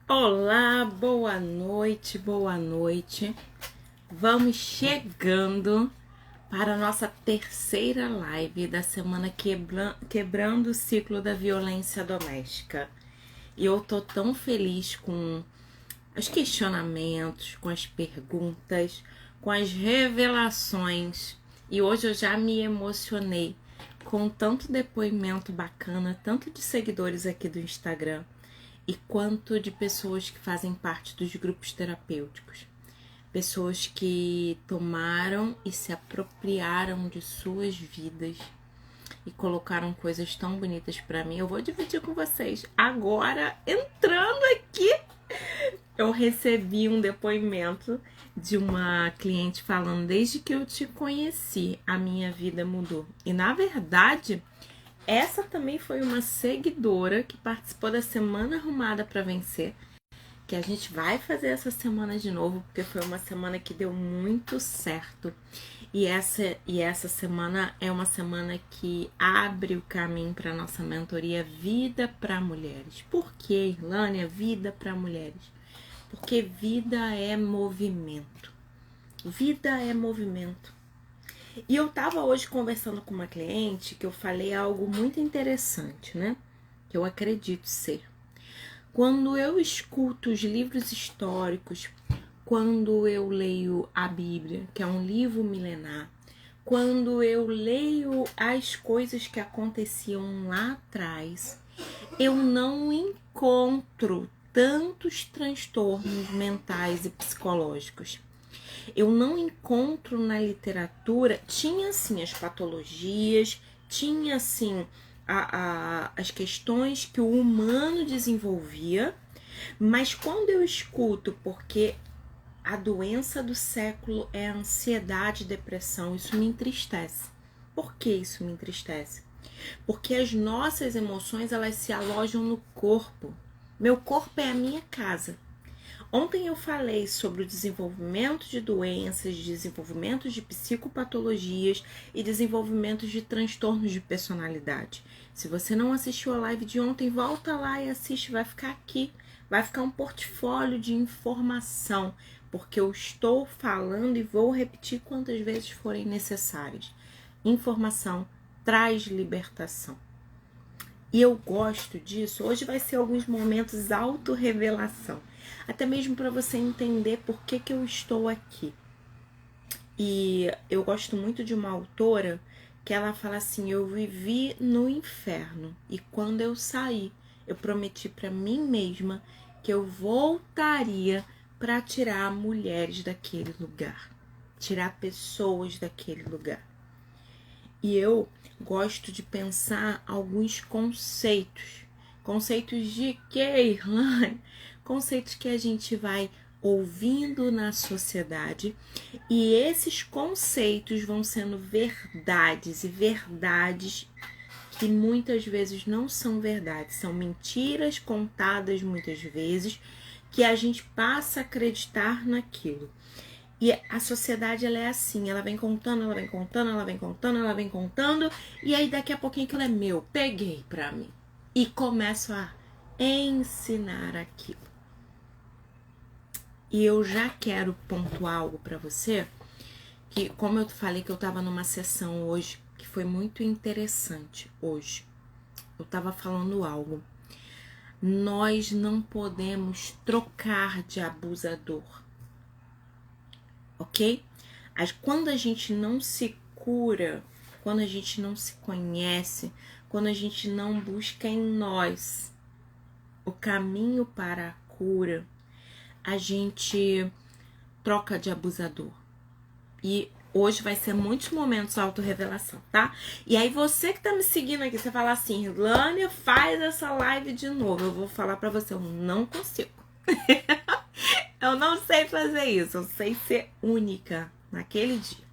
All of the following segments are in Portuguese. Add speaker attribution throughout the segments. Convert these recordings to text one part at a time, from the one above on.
Speaker 1: Olá, boa noite, boa noite. Vamos chegando para a nossa terceira live da semana quebrando o ciclo da violência doméstica. E eu tô tão feliz com os questionamentos, com as perguntas, com as revelações. E hoje eu já me emocionei com tanto depoimento bacana, tanto de seguidores aqui do Instagram, e quanto de pessoas que fazem parte dos grupos terapêuticos. Pessoas que tomaram e se apropriaram de suas vidas e colocaram coisas tão bonitas para mim. Eu vou dividir com vocês. Agora, entrando aqui, eu recebi um depoimento de uma cliente falando: desde que eu te conheci, a minha vida mudou. E na verdade, essa também foi uma seguidora que participou da Semana Arrumada para Vencer, que a gente vai fazer essa semana de novo, porque foi uma semana que deu muito certo. E essa semana é uma semana que abre o caminho para nossa mentoria Vida para Mulheres. Por que, Irlânia, Vida para Mulheres? Porque vida é movimento. Vida é movimento. E eu tava hoje conversando com uma cliente que eu falei algo muito interessante, né? Que eu acredito ser. Quando eu escuto os livros históricos, quando eu leio a Bíblia, que é um livro milenar, quando eu leio as coisas que aconteciam lá atrás, eu não encontro tantos transtornos mentais e psicológicos. Eu não encontro na literatura, tinha sim as patologias, tinha sim as questões que o humano desenvolvia, mas quando eu escuto, porque a doença do século é a ansiedade e depressão, isso me entristece. Por que isso me entristece? Porque as nossas emoções, elas se alojam no corpo. Meu corpo é a minha casa. Ontem eu falei sobre o desenvolvimento de doenças, desenvolvimento de psicopatologias e desenvolvimento de transtornos de personalidade. Se você não assistiu a live de ontem, volta lá e assiste, vai ficar aqui. Vai ficar um portfólio de informação, porque eu estou falando e vou repetir quantas vezes forem necessárias. Informação traz libertação. E eu gosto disso. Hoje vai ser alguns momentos autorrevelação. Até mesmo para você entender por que eu estou aqui. E eu gosto muito de uma autora que ela fala assim: eu vivi no inferno e quando eu saí, eu prometi para mim mesma que eu voltaria para tirar mulheres daquele lugar, tirar pessoas daquele lugar. E eu gosto de pensar alguns conceitos. Conceitos de quê, Irlane? Conceitos que a gente vai ouvindo na sociedade, e esses conceitos vão sendo verdades, e verdades que muitas vezes não são verdades, são mentiras contadas muitas vezes, que a gente passa a acreditar naquilo. E a sociedade, ela é assim, ela vem contando, ela vem contando, ela vem contando, ela vem contando, e aí daqui a pouquinho aquilo é meu, peguei pra mim. E começo a ensinar aquilo. E eu já quero pontuar algo pra você, que como eu falei que eu tava numa sessão hoje, que foi muito interessante hoje. Eu tava falando algo. Nós não podemos trocar de abusador. Ok? Quando a gente não se cura, quando a gente não se conhece, quando a gente não busca em nós o caminho para a cura, a gente troca de abusador. E hoje vai ser muitos momentos autorrevelação, tá? E aí você que tá me seguindo aqui, você fala assim: Irlânia, faz essa live de novo. Eu vou falar pra você, eu não consigo. Eu não sei fazer isso, eu sei ser única naquele dia.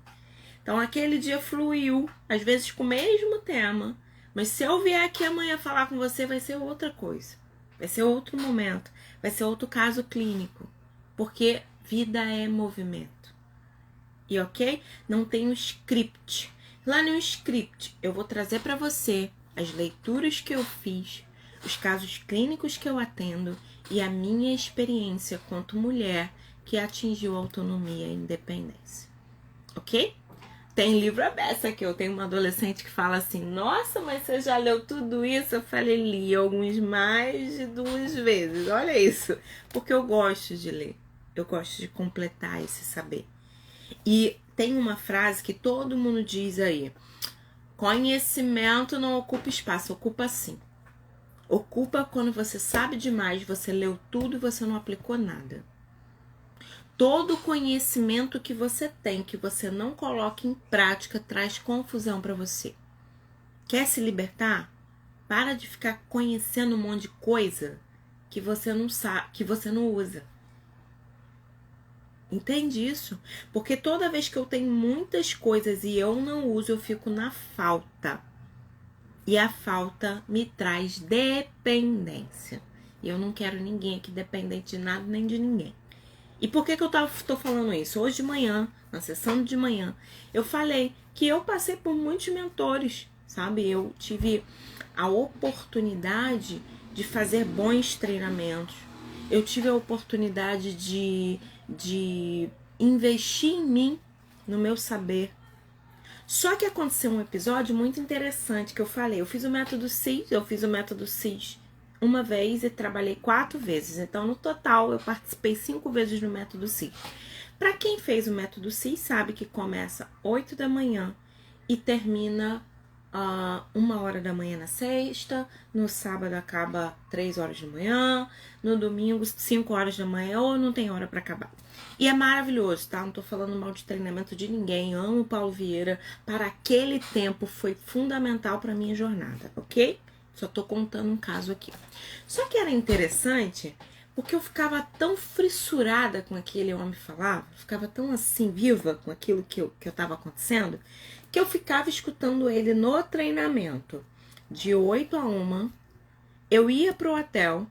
Speaker 1: Então aquele dia fluiu, às vezes com o mesmo tema, mas se eu vier aqui amanhã falar com você, vai ser outra coisa. Vai ser outro momento, vai ser outro caso clínico, porque vida é movimento. E ok? Não tem um script. Lá no script eu vou trazer para você as leituras que eu fiz, os casos clínicos que eu atendo e a minha experiência quanto mulher que atingiu a autonomia e independência. Ok? Tem livro aberto aqui. Eu tenho uma adolescente que fala assim: nossa, mas você já leu tudo isso? Eu falei: li alguns mais de 2 vezes. Olha isso. Porque eu gosto de ler. Eu gosto de completar esse saber. E tem uma frase que todo mundo diz aí: conhecimento não ocupa espaço, ocupa sim. Ocupa quando você sabe demais, você leu tudo e você não aplicou nada. Todo conhecimento que você tem, que você não coloca em prática, traz confusão para você. Quer se libertar? Para de ficar conhecendo um monte de coisa que você não sabe, que você não usa. Entende isso? Porque toda vez que eu tenho muitas coisas e eu não uso, eu fico na falta. E a falta me traz dependência. E eu não quero ninguém aqui dependente de nada nem de ninguém. E por que eu tô falando isso? Hoje de manhã, na sessão de manhã, eu falei que eu passei por muitos mentores, sabe? Eu tive a oportunidade de fazer bons treinamentos. Eu tive a oportunidade de investir em mim, no meu saber. Só que aconteceu um episódio muito interessante que eu falei. Eu fiz o método CIS, uma vez e trabalhei 4 vezes. Então, no total, eu participei 5 vezes no método CIS. Para quem fez o método CIS, sabe que começa 8 da manhã e termina 1 hora da manhã na sexta, no sábado acaba 3 horas da manhã, no domingo 5 horas da manhã, ou não tem hora para acabar. E é maravilhoso, tá? Não tô falando mal de treinamento de ninguém. Eu amo o Paulo Vieira. Para aquele tempo foi fundamental para minha jornada, ok? Só tô contando um caso aqui. Só que era interessante porque eu ficava tão fissurada com aquele homem falava, ficava tão assim viva com aquilo que eu tava acontecendo, que eu ficava escutando ele no treinamento. De 8 a 1, eu ia pro hotel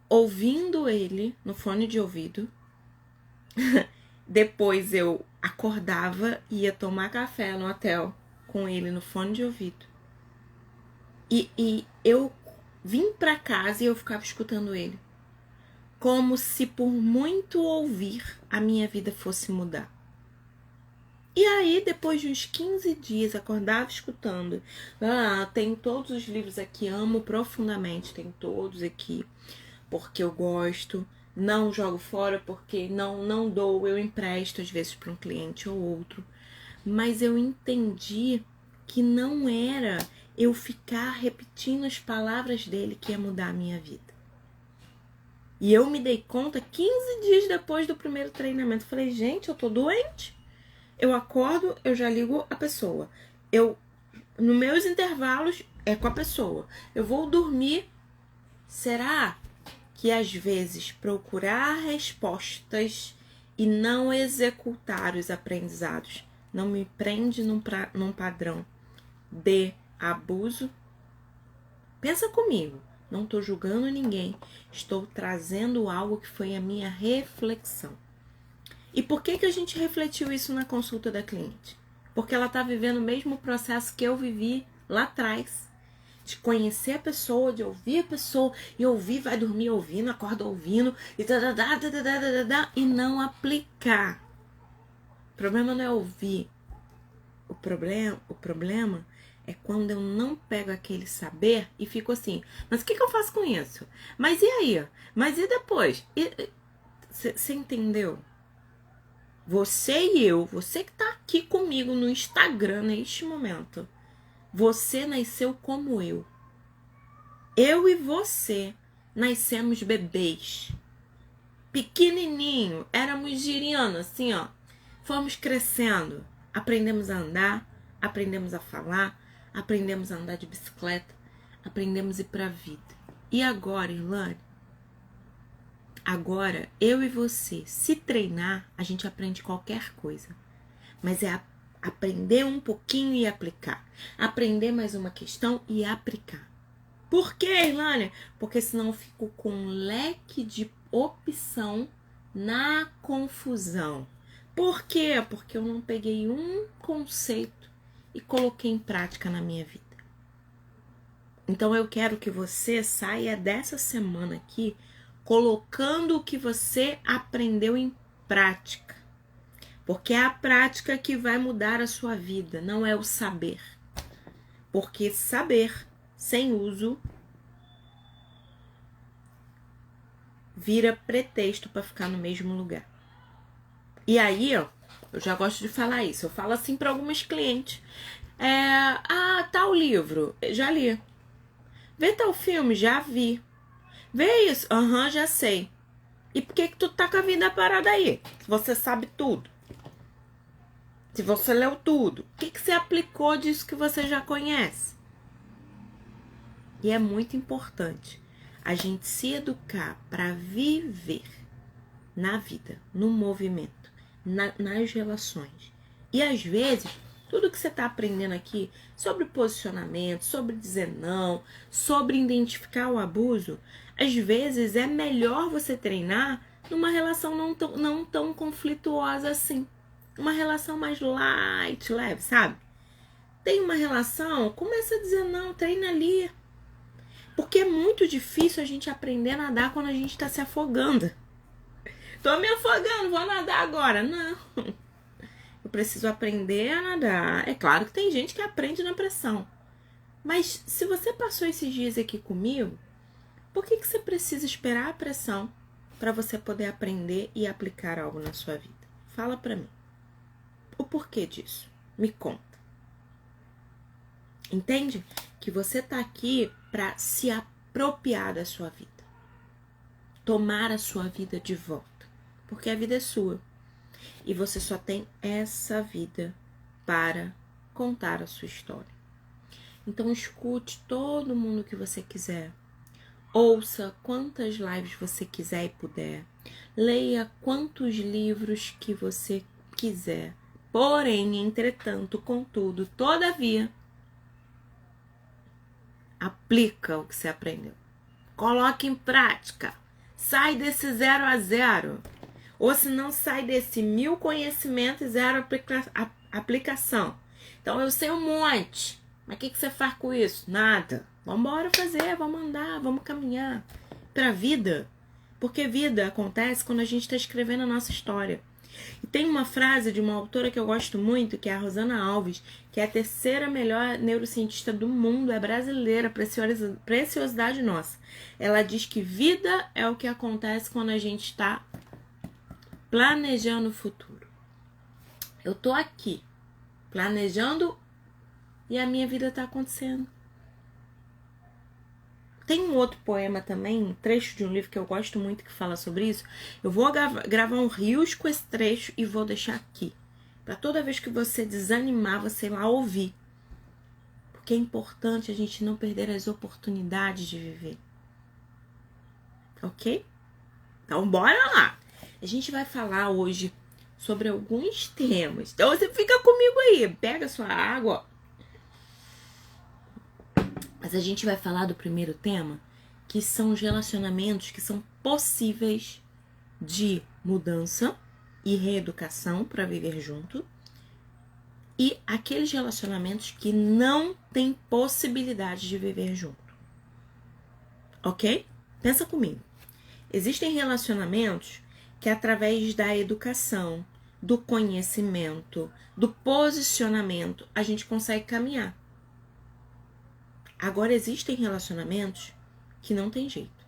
Speaker 1: ouvindo ele no fone de ouvido. Depois eu acordava e ia tomar café no hotel com ele no fone de ouvido. E eu vim pra casa e eu ficava escutando ele. Como se por muito ouvir a minha vida fosse mudar. E aí, depois de uns 15 dias, acordava escutando. Tenho todos os livros aqui, amo profundamente, tenho todos aqui, porque eu gosto. Não jogo fora porque não dou, eu empresto às vezes para um cliente ou outro. Mas eu entendi que não era eu ficar repetindo as palavras dele que ia mudar a minha vida. E eu me dei conta 15 dias depois do primeiro treinamento. Falei, gente, eu tô doente. Eu acordo, eu já ligo a pessoa. Nos meus intervalos, é com a pessoa. Eu vou dormir. Será que às vezes procurar respostas e não executar os aprendizados não me prende num padrão de abuso? Pensa comigo, não estou julgando ninguém, estou trazendo algo que foi a minha reflexão. E por que a gente refletiu isso na consulta da cliente? Porque ela está vivendo o mesmo processo que eu vivi lá atrás. De conhecer a pessoa, de ouvir a pessoa, e ouvir, vai dormir ouvindo, acorda ouvindo, e não aplicar. O problema não é ouvir. O problema é quando eu não pego aquele saber e fico assim, mas o que eu faço com isso? Mas e aí? Mas e depois? Você entendeu? Você e eu, você que tá aqui comigo no Instagram neste momento, você nasceu como eu. Eu e você nascemos bebês. Pequenininho, éramos giriando, assim, ó. Fomos crescendo, aprendemos a andar, aprendemos a falar, aprendemos a andar de bicicleta, aprendemos a ir pra vida. E agora, Irlane? Agora, eu e você, se treinar, a gente aprende qualquer coisa. Mas é aprender um pouquinho e aplicar. Aprender mais uma questão e aplicar. Por quê, Irlane? Porque senão eu fico com um leque de opção na confusão. Por quê? Porque eu não peguei um conceito e coloquei em prática na minha vida. Então eu quero que você saia dessa semana aqui colocando o que você aprendeu em prática. Porque é a prática que vai mudar a sua vida, não é o saber. Porque saber sem uso vira pretexto para ficar no mesmo lugar. E aí, ó, eu já gosto de falar isso. Eu falo assim para algumas clientes. Tal livro, já li. Vê tal filme, já vi. Vê isso, já sei. E por que tu tá com a vida parada aí? Se você sabe tudo. Se você leu tudo. O que você aplicou disso que você já conhece? E é muito importante a gente se educar para viver na vida, no movimento, nas relações. E às vezes, tudo que você está aprendendo aqui sobre posicionamento, sobre dizer não, sobre identificar o abuso, às vezes é melhor você treinar numa relação não tão conflituosa assim. Uma relação mais light, leve, sabe? Tem uma relação, começa a dizer não, treina ali. Porque é muito difícil a gente aprender a nadar quando a gente está se afogando. Tô me afogando, vou nadar agora. Não. Eu preciso aprender a nadar. É claro que tem gente que aprende na pressão. Mas se você passou esses dias aqui comigo, por que você precisa esperar a pressão para você poder aprender e aplicar algo na sua vida? Fala pra mim. O porquê disso? Me conta. Entende? Que você tá aqui para se apropriar da sua vida. Tomar a sua vida de volta. Porque a vida é sua. E você só tem essa vida para contar a sua história. Então escute todo mundo que você quiser. Ouça quantas lives você quiser e puder. Leia quantos livros que você quiser. Porém, entretanto, contudo, todavia, aplica o que você aprendeu. Coloque em prática. Sai desse 0 a 0. Ou se não, sai desse 1000 conhecimentos e 0 aplicação. Então, eu sei um monte. Mas o que você faz com isso? Nada. Vamos embora fazer, vamos andar, vamos caminhar para a vida. Porque vida acontece quando a gente está escrevendo a nossa história. E tem uma frase de uma autora que eu gosto muito, que é a Rosana Alves, que é a terceira melhor neurocientista do mundo, é brasileira, preciosidade nossa. Ela diz que vida é o que acontece quando a gente está planejando o futuro. Eu tô aqui, planejando, e a minha vida tá acontecendo. Tem um outro poema também, um trecho de um livro que eu gosto muito que fala sobre isso. Eu vou gravar um rios com esse trecho e vou deixar aqui. Para toda vez que você desanimar, você ir lá ouvir. Porque é importante a gente não perder as oportunidades de viver. Ok? Então bora lá! A gente vai falar hoje sobre alguns temas. Então você fica comigo aí. Pega sua água. Mas a gente vai falar do primeiro tema, que são os relacionamentos que são possíveis de mudança e reeducação para viver junto. E aqueles relacionamentos que não têm possibilidade de viver junto. Ok? Pensa comigo. Existem relacionamentos que através da educação, do conhecimento, do posicionamento, a gente consegue caminhar. Agora, existem relacionamentos que não tem jeito.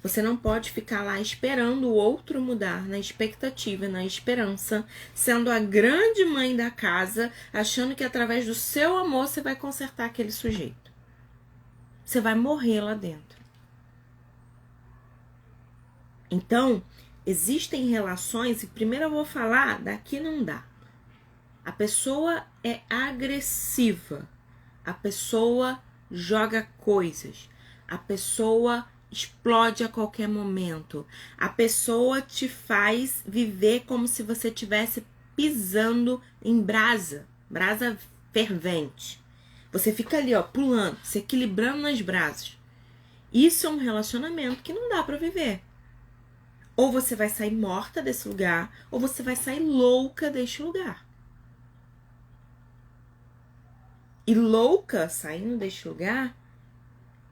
Speaker 1: Você não pode ficar lá esperando o outro mudar, na expectativa, na esperança, sendo a grande mãe da casa, achando que através do seu amor você vai consertar aquele sujeito. Você vai morrer lá dentro. Então, existem relações, e primeiro eu vou falar daqui não dá. A pessoa é agressiva, a pessoa joga coisas, a pessoa explode a qualquer momento, a pessoa te faz viver como se você estivesse pisando em brasa fervente. Você fica ali, ó, pulando, se equilibrando nas brasas. Isso é um relacionamento que não dá pra viver. Ou você vai sair morta desse lugar, ou você vai sair louca deste lugar. E louca, saindo deste lugar,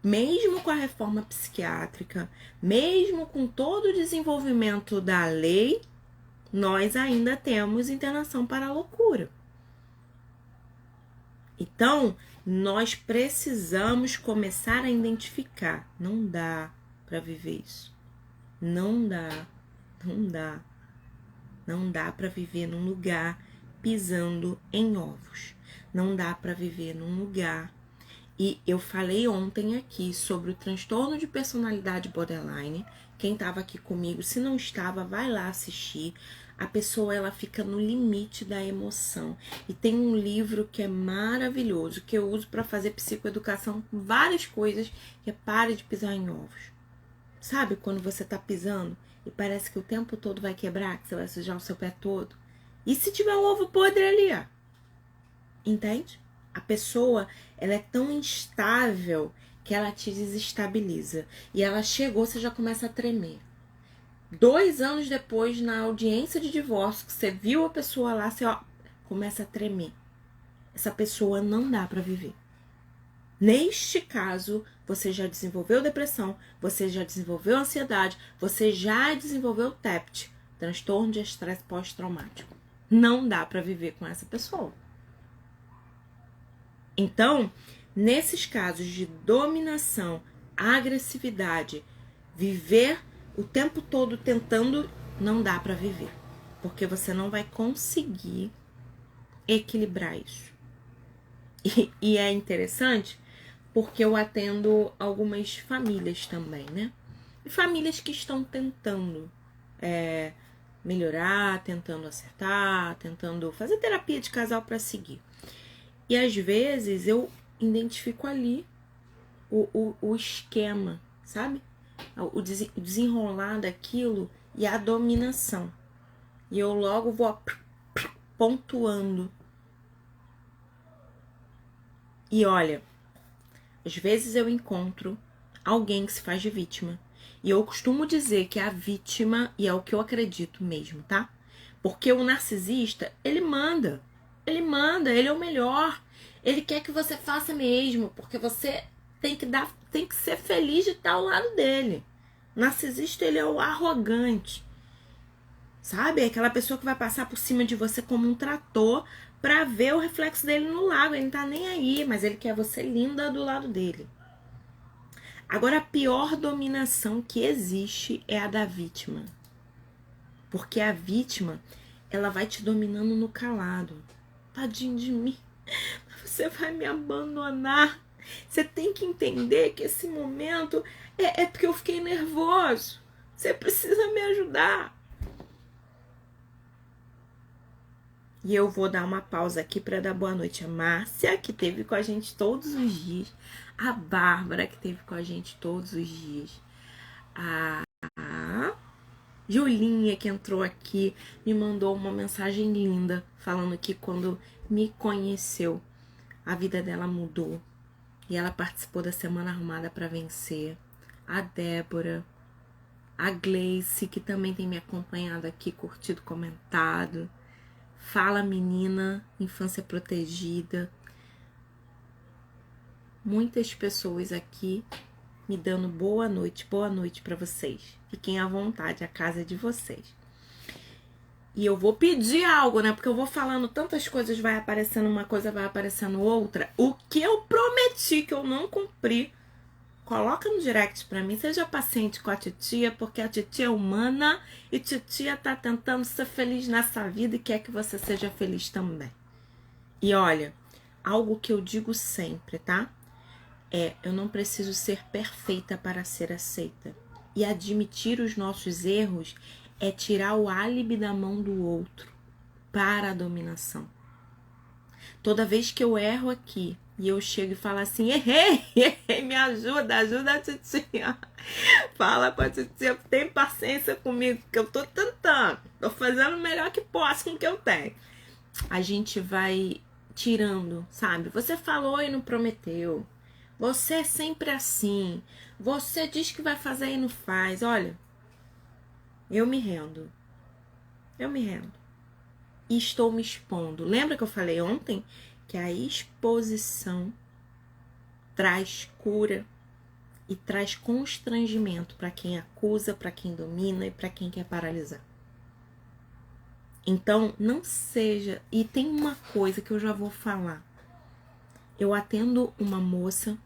Speaker 1: mesmo com a reforma psiquiátrica, mesmo com todo o desenvolvimento da lei, nós ainda temos internação para a loucura. Então, nós precisamos começar a identificar. Não dá para viver isso. Não dá. Não dá para viver num lugar pisando em ovos. Não dá para viver num lugar. E eu falei ontem aqui sobre o transtorno de personalidade borderline. Quem estava aqui comigo, se não estava, vai lá assistir. A pessoa, ela fica no limite da emoção. E tem um livro que é maravilhoso, que eu uso para fazer psicoeducação com várias coisas, que é Pare de Pisar em Ovos. Sabe quando você tá pisando e parece que o tempo todo vai quebrar, que você vai sujar o seu pé todo? E se tiver um ovo podre ali, ó? Entende? A pessoa, ela é tão instável que ela te desestabiliza. E ela chegou, você já começa a tremer. 2 anos depois, na audiência de divórcio, que você viu a pessoa lá, você começa a tremer. Essa pessoa não dá para viver. Neste caso, você já desenvolveu depressão, você já desenvolveu ansiedade, você já desenvolveu TEPT, transtorno de estresse pós-traumático. Não dá para viver com essa pessoa. Então, nesses casos de dominação, agressividade, viver o tempo todo tentando, não dá para viver. Porque você não vai conseguir equilibrar isso. E é interessante porque eu atendo algumas famílias também, né? E famílias que estão tentando melhorar, tentando acertar, tentando fazer terapia de casal para seguir. E às vezes eu identifico ali o esquema, sabe? O desenrolar daquilo e a dominação. E eu logo vou pontuando. E olha, às vezes eu encontro alguém que se faz de vítima. E eu costumo dizer que é a vítima, e é o que eu acredito mesmo, tá? Porque o narcisista, ele manda, ele é o melhor. Ele quer que você faça mesmo, porque você tem que ser feliz de estar ao lado dele. O narcisista, ele é o arrogante. Sabe? É aquela pessoa que vai passar por cima de você como um trator pra ver o reflexo dele no lago. Ele não tá nem aí, mas ele quer você linda do lado dele. Agora, a pior dominação que existe é a da vítima. Porque a vítima, ela vai te dominando no calado. Tadinho de mim. Você vai me abandonar. Você tem que entender que esse momento é porque eu fiquei nervoso. Você precisa me ajudar. E eu vou dar uma pausa aqui para dar boa noite a Márcia, que esteve com a gente todos os dias. A Bárbara, que esteve com a gente todos os dias. A Julinha, que entrou aqui, me mandou uma mensagem linda, falando que quando me conheceu, a vida dela mudou. E ela participou da Semana Arrumada para Vencer. A Débora. A Gleice, que também tem me acompanhado aqui, curtido, comentado. Fala Menina, Infância Protegida. Muitas pessoas aqui me dando boa noite para vocês. Fiquem à vontade, a casa é de vocês. E eu vou pedir algo, né? Porque eu vou falando tantas coisas, vai aparecendo uma coisa, vai aparecendo outra. O que eu prometi que eu não cumpri, coloca no direct pra mim. Seja paciente com a titia, porque a titia é humana e titia tá tentando ser feliz nessa vida e quer que você seja feliz também. E olha, algo que eu digo sempre, tá? Eu não preciso ser perfeita para ser aceita. E admitir os nossos erros é tirar o álibi da mão do outro para a dominação. Toda vez que eu erro aqui e eu chego e falo assim, errei, me ajuda a titia. Fala com a titia, tem paciência comigo, que eu tô tentando, tô fazendo o melhor que posso com o que eu tenho. A gente vai tirando, sabe? Você falou e não prometeu. Você é sempre assim. Você diz que vai fazer e não faz. Olha, eu me rendo. E estou me expondo. Lembra que eu falei ontem que a exposição traz cura? e traz constrangimento para quem acusa, para quem domina e para quem quer paralisar. Então, não seja... E tem uma coisa que eu já vou falar. Eu atendo uma moça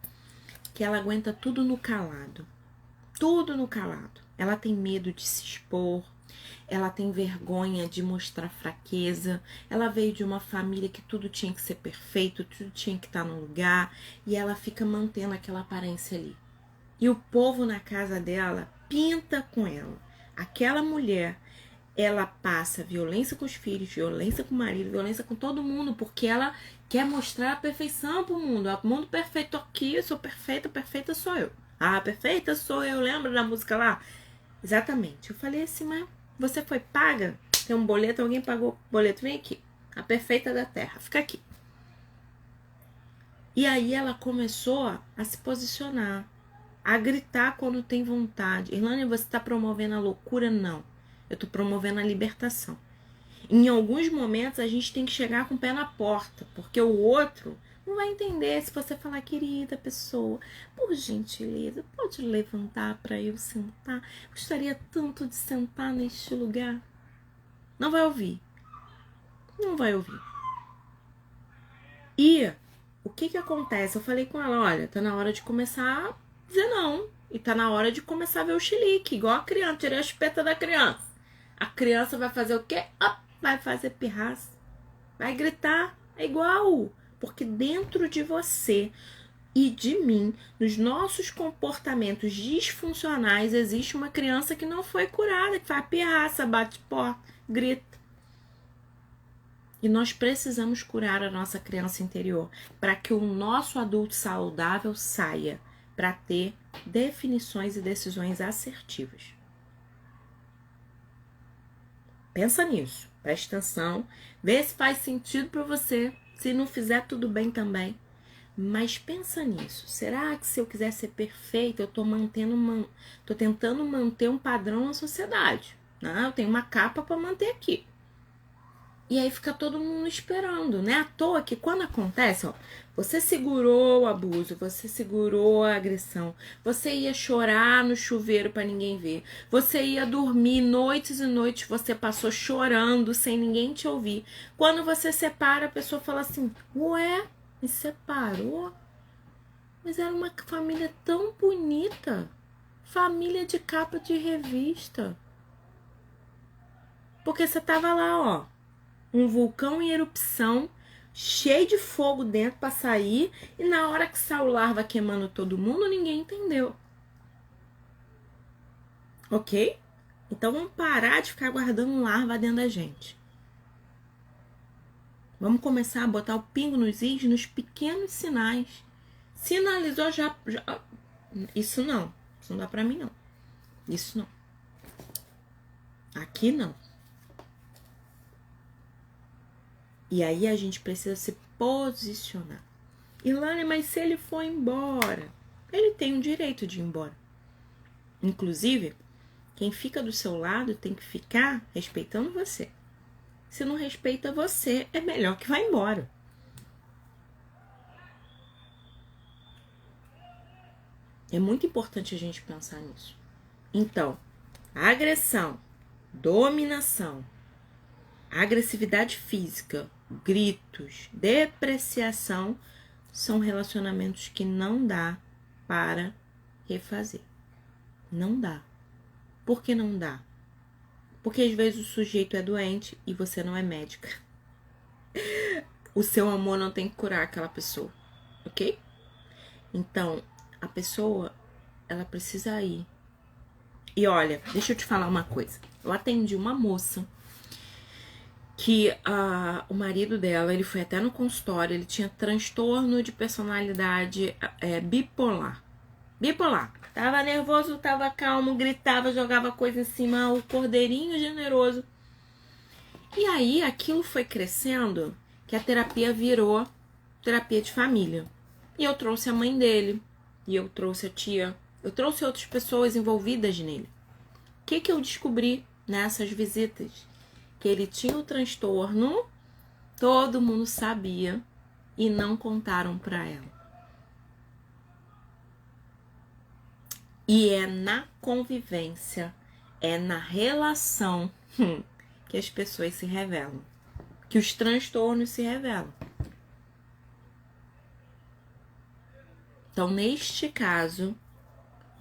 Speaker 1: que ela aguenta tudo no calado. Tudo no calado. Ela tem medo de se expor. Ela tem vergonha de mostrar fraqueza. Ela veio de uma família que tudo tinha que ser perfeito, tudo tinha que estar no lugar. E ela fica mantendo aquela aparência ali. E o povo na casa dela pinta com ela. Aquela mulher, ela passa violência com os filhos, violência com o marido, violência com todo mundo, porque ela quer mostrar a perfeição pro mundo. O mundo perfeito aqui, eu sou perfeita, perfeita sou eu. Ah, perfeita sou eu, lembra da música lá? Exatamente. Eu falei assim, mas você foi paga? Tem um boleto, alguém pagou o boleto, vem aqui. A perfeita da terra, fica aqui. E aí ela começou a se posicionar, a gritar quando tem vontade. Irlane, você está promovendo a loucura? Não. Eu estou promovendo a libertação. Em alguns momentos a gente tem que chegar com o pé na porta, porque o outro não vai entender se você falar, querida pessoa, por gentileza, pode levantar para eu sentar? Gostaria tanto de sentar neste lugar. Não vai ouvir. Não vai ouvir. E o que acontece? Eu falei com ela, olha, tá na hora de começar a dizer não. E tá na hora de começar a ver o chilique, igual a criança, tirei a chupeta da criança. A criança vai fazer o quê? Vai fazer pirraça. Vai gritar. É igual. Porque dentro de você e de mim, nos nossos comportamentos disfuncionais, existe uma criança que não foi curada, que faz pirraça, bate porta, grita. E nós precisamos curar a nossa criança interior para que o nosso adulto saudável saia para ter definições e decisões assertivas. Pensa nisso, presta atenção, vê se faz sentido para você. Se não fizer, tudo bem também. Mas pensa nisso. Será que se eu quiser ser perfeita, eu tô tentando manter um padrão na sociedade? Não, eu tenho uma capa para manter aqui. E aí fica todo mundo esperando, né? À toa que quando acontece, ó, você segurou o abuso, você segurou a agressão, você ia chorar no chuveiro para ninguém ver, você ia dormir noites e noites, você passou chorando sem ninguém te ouvir. Quando você separa, a pessoa fala assim, ué, me separou? Mas era uma família tão bonita, família de capa de revista. Porque você tava lá, ó, um vulcão em erupção, cheio de fogo dentro para sair, e na hora que saiu larva queimando todo mundo, ninguém entendeu. Ok? Então vamos parar de ficar guardando larva dentro da gente. Vamos começar a botar o pingo nos is, nos pequenos sinais. Sinalizou já. Isso não dá pra mim não. Isso não. Aqui não. E aí a gente precisa se posicionar. Irlane, mas se ele for embora? Ele tem o direito de ir embora. Inclusive, quem fica do seu lado tem que ficar respeitando você. Se não respeita você, é melhor que vá embora. É muito importante a gente pensar nisso. Então, agressão, dominação, agressividade física, gritos, depreciação são relacionamentos que não dá para refazer. Não dá. Por que não dá? Porque às vezes o sujeito é doente e você não é médica. O seu amor não tem que curar aquela pessoa, ok? Então, a pessoa, ela precisa ir. E olha, deixa eu te falar uma coisa. Eu atendi uma moça que o marido dela, ele foi até no consultório, ele tinha transtorno de personalidade bipolar. Bipolar. Tava nervoso, tava calmo, gritava, jogava coisa em cima, o cordeirinho generoso. E aí, aquilo foi crescendo, que a terapia virou terapia de família. E eu trouxe a mãe dele, e eu trouxe a tia, eu trouxe outras pessoas envolvidas nele. O que eu descobri nessas visitas? Que ele tinha o transtorno, todo mundo sabia e não contaram pra ela. E é na convivência, é na relação que as pessoas se revelam, que os transtornos se revelam. Então, neste caso,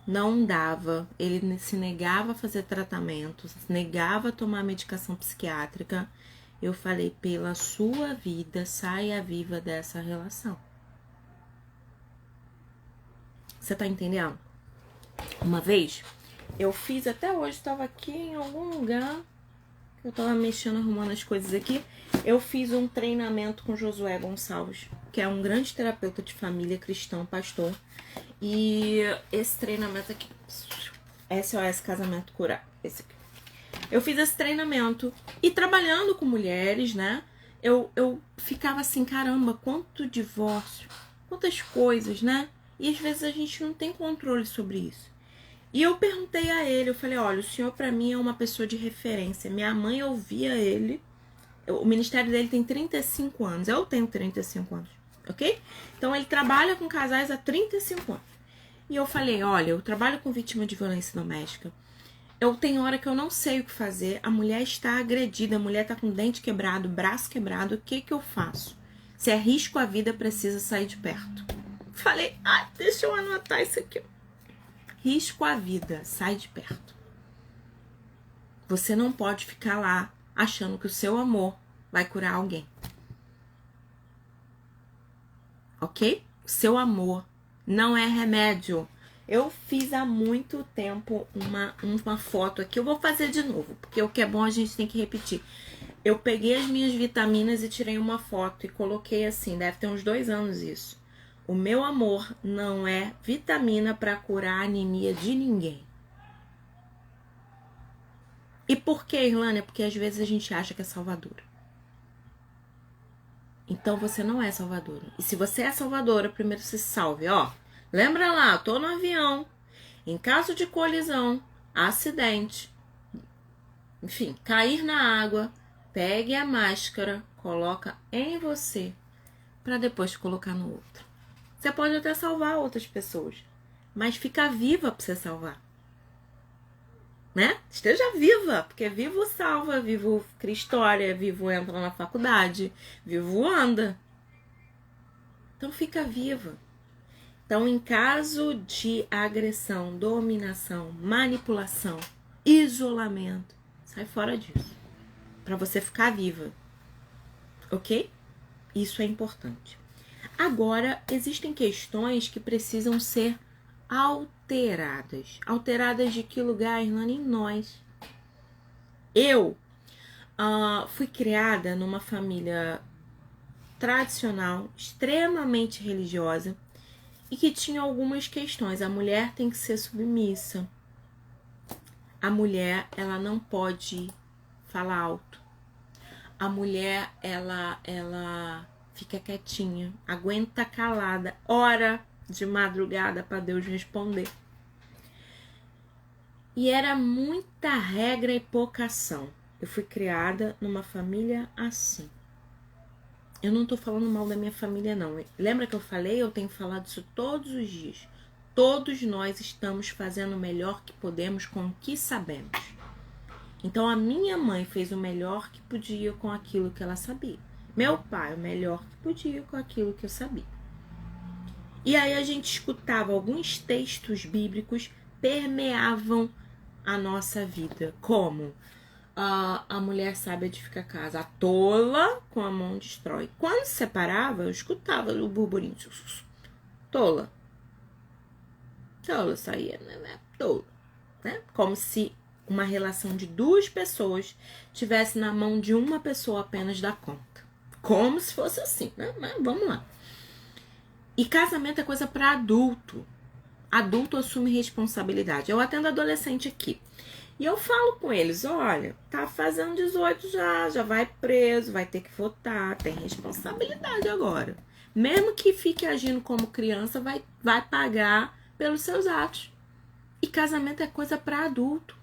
Speaker 1: não dava, ele se negava a fazer tratamento, se negava a tomar medicação psiquiátrica. Eu falei, pela sua vida, saia viva dessa relação. Você tá entendendo? Uma vez, eu fiz, até hoje, estava aqui em algum lugar, eu tava mexendo, arrumando as coisas aqui, eu fiz um treinamento com Josué Gonçalves, que é um grande terapeuta de família, cristão, pastor. E esse treinamento aqui, SOS Casamento Curado, esse aqui. Eu fiz esse treinamento e trabalhando com mulheres, né? Eu ficava assim, caramba, quanto divórcio, quantas coisas, né? E às vezes a gente não tem controle sobre isso. E eu perguntei a ele, eu falei, olha, o senhor pra mim é uma pessoa de referência. Minha mãe ouvia ele, o ministério dele tem 35 anos, eu tenho 35 anos, ok? Então ele trabalha com casais há 35 anos. E eu falei, olha, eu trabalho com vítima de violência doméstica. Eu tenho hora que eu não sei o que fazer, a mulher está agredida, a mulher está com o dente quebrado, braço quebrado, o que eu faço? Se arrisco a vida, precisa sair de perto. Falei, deixa eu anotar isso aqui. Risco a vida, sai de perto. Você não pode ficar lá achando que o seu amor vai curar alguém. Ok? O seu amor não é remédio. Eu fiz há muito tempo uma foto aqui. Eu vou fazer de novo, porque o que é bom a gente tem que repetir. Eu peguei as minhas vitaminas e tirei uma foto e coloquei assim, deve ter uns 2 anos isso. O meu amor não é vitamina para curar a anemia de ninguém. E por que, Irlânia? Porque às vezes a gente acha que é salvadora. Então você não é salvadora. E se você é salvadora, primeiro se salve, ó. Lembra lá, eu tô no avião, em caso de colisão, acidente, enfim, cair na água, pegue a máscara, coloca em você, para depois colocar no outro. Você pode até salvar outras pessoas, mas fica viva para você salvar. Né? Esteja viva, porque vivo salva, vivo cria história, vivo entra na faculdade, vivo anda. Então fica viva. Então, em caso de agressão, dominação, manipulação, isolamento, sai fora disso. Para você ficar viva. Ok? Isso é importante. Agora, existem questões que precisam ser alteradas. Alteradas de que lugar, Irlanda? Em nós. Eu fui criada numa família tradicional, extremamente religiosa, e que tinha algumas questões. A mulher tem que ser submissa. A mulher, ela não pode falar alto. A mulher, ela fica quietinha, aguenta calada, ora de madrugada para Deus responder. E era muita regra e pouca ação. Eu fui criada numa família assim. Eu não tô falando mal da minha família, não. Lembra que eu falei? Eu tenho falado isso todos os dias. Todos nós estamos fazendo o melhor que podemos com o que sabemos. Então, a minha mãe fez o melhor que podia com aquilo que ela sabia. Meu pai, o melhor que podia com aquilo que eu sabia. E aí a gente escutava alguns textos bíblicos permeavam a nossa vida. Como? A mulher sabe edificar casa. A tola com a mão destrói. Quando se separava, eu escutava o burburinho. Tola. Tola saía, né? Tola. Né? Como se uma relação de 2 pessoas tivesse na mão de uma pessoa apenas dar conta. Como se fosse assim, né? Mas vamos lá. E casamento é coisa para adulto. Adulto assume responsabilidade. Eu atendo adolescente aqui. E eu falo com eles, olha, tá fazendo 18 já vai preso, vai ter que votar, tem responsabilidade agora. Mesmo que fique agindo como criança, vai pagar pelos seus atos. E casamento é coisa para adulto.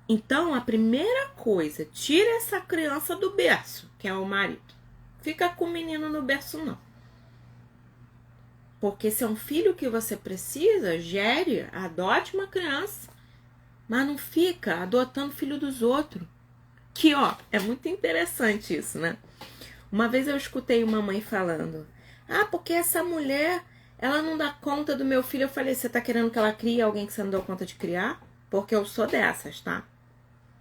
Speaker 1: Então, a primeira coisa, tira essa criança do berço, que é o marido. Fica com o menino no berço, não. Porque se é um filho que você precisa, gere, adote uma criança. Mas não fica adotando filho dos outros. Que, ó, é muito interessante isso, né? Uma vez eu escutei uma mãe falando: ah, porque essa mulher, ela não dá conta do meu filho. Eu falei: você tá querendo que ela crie alguém que você não deu conta de criar? Porque eu sou dessas, tá?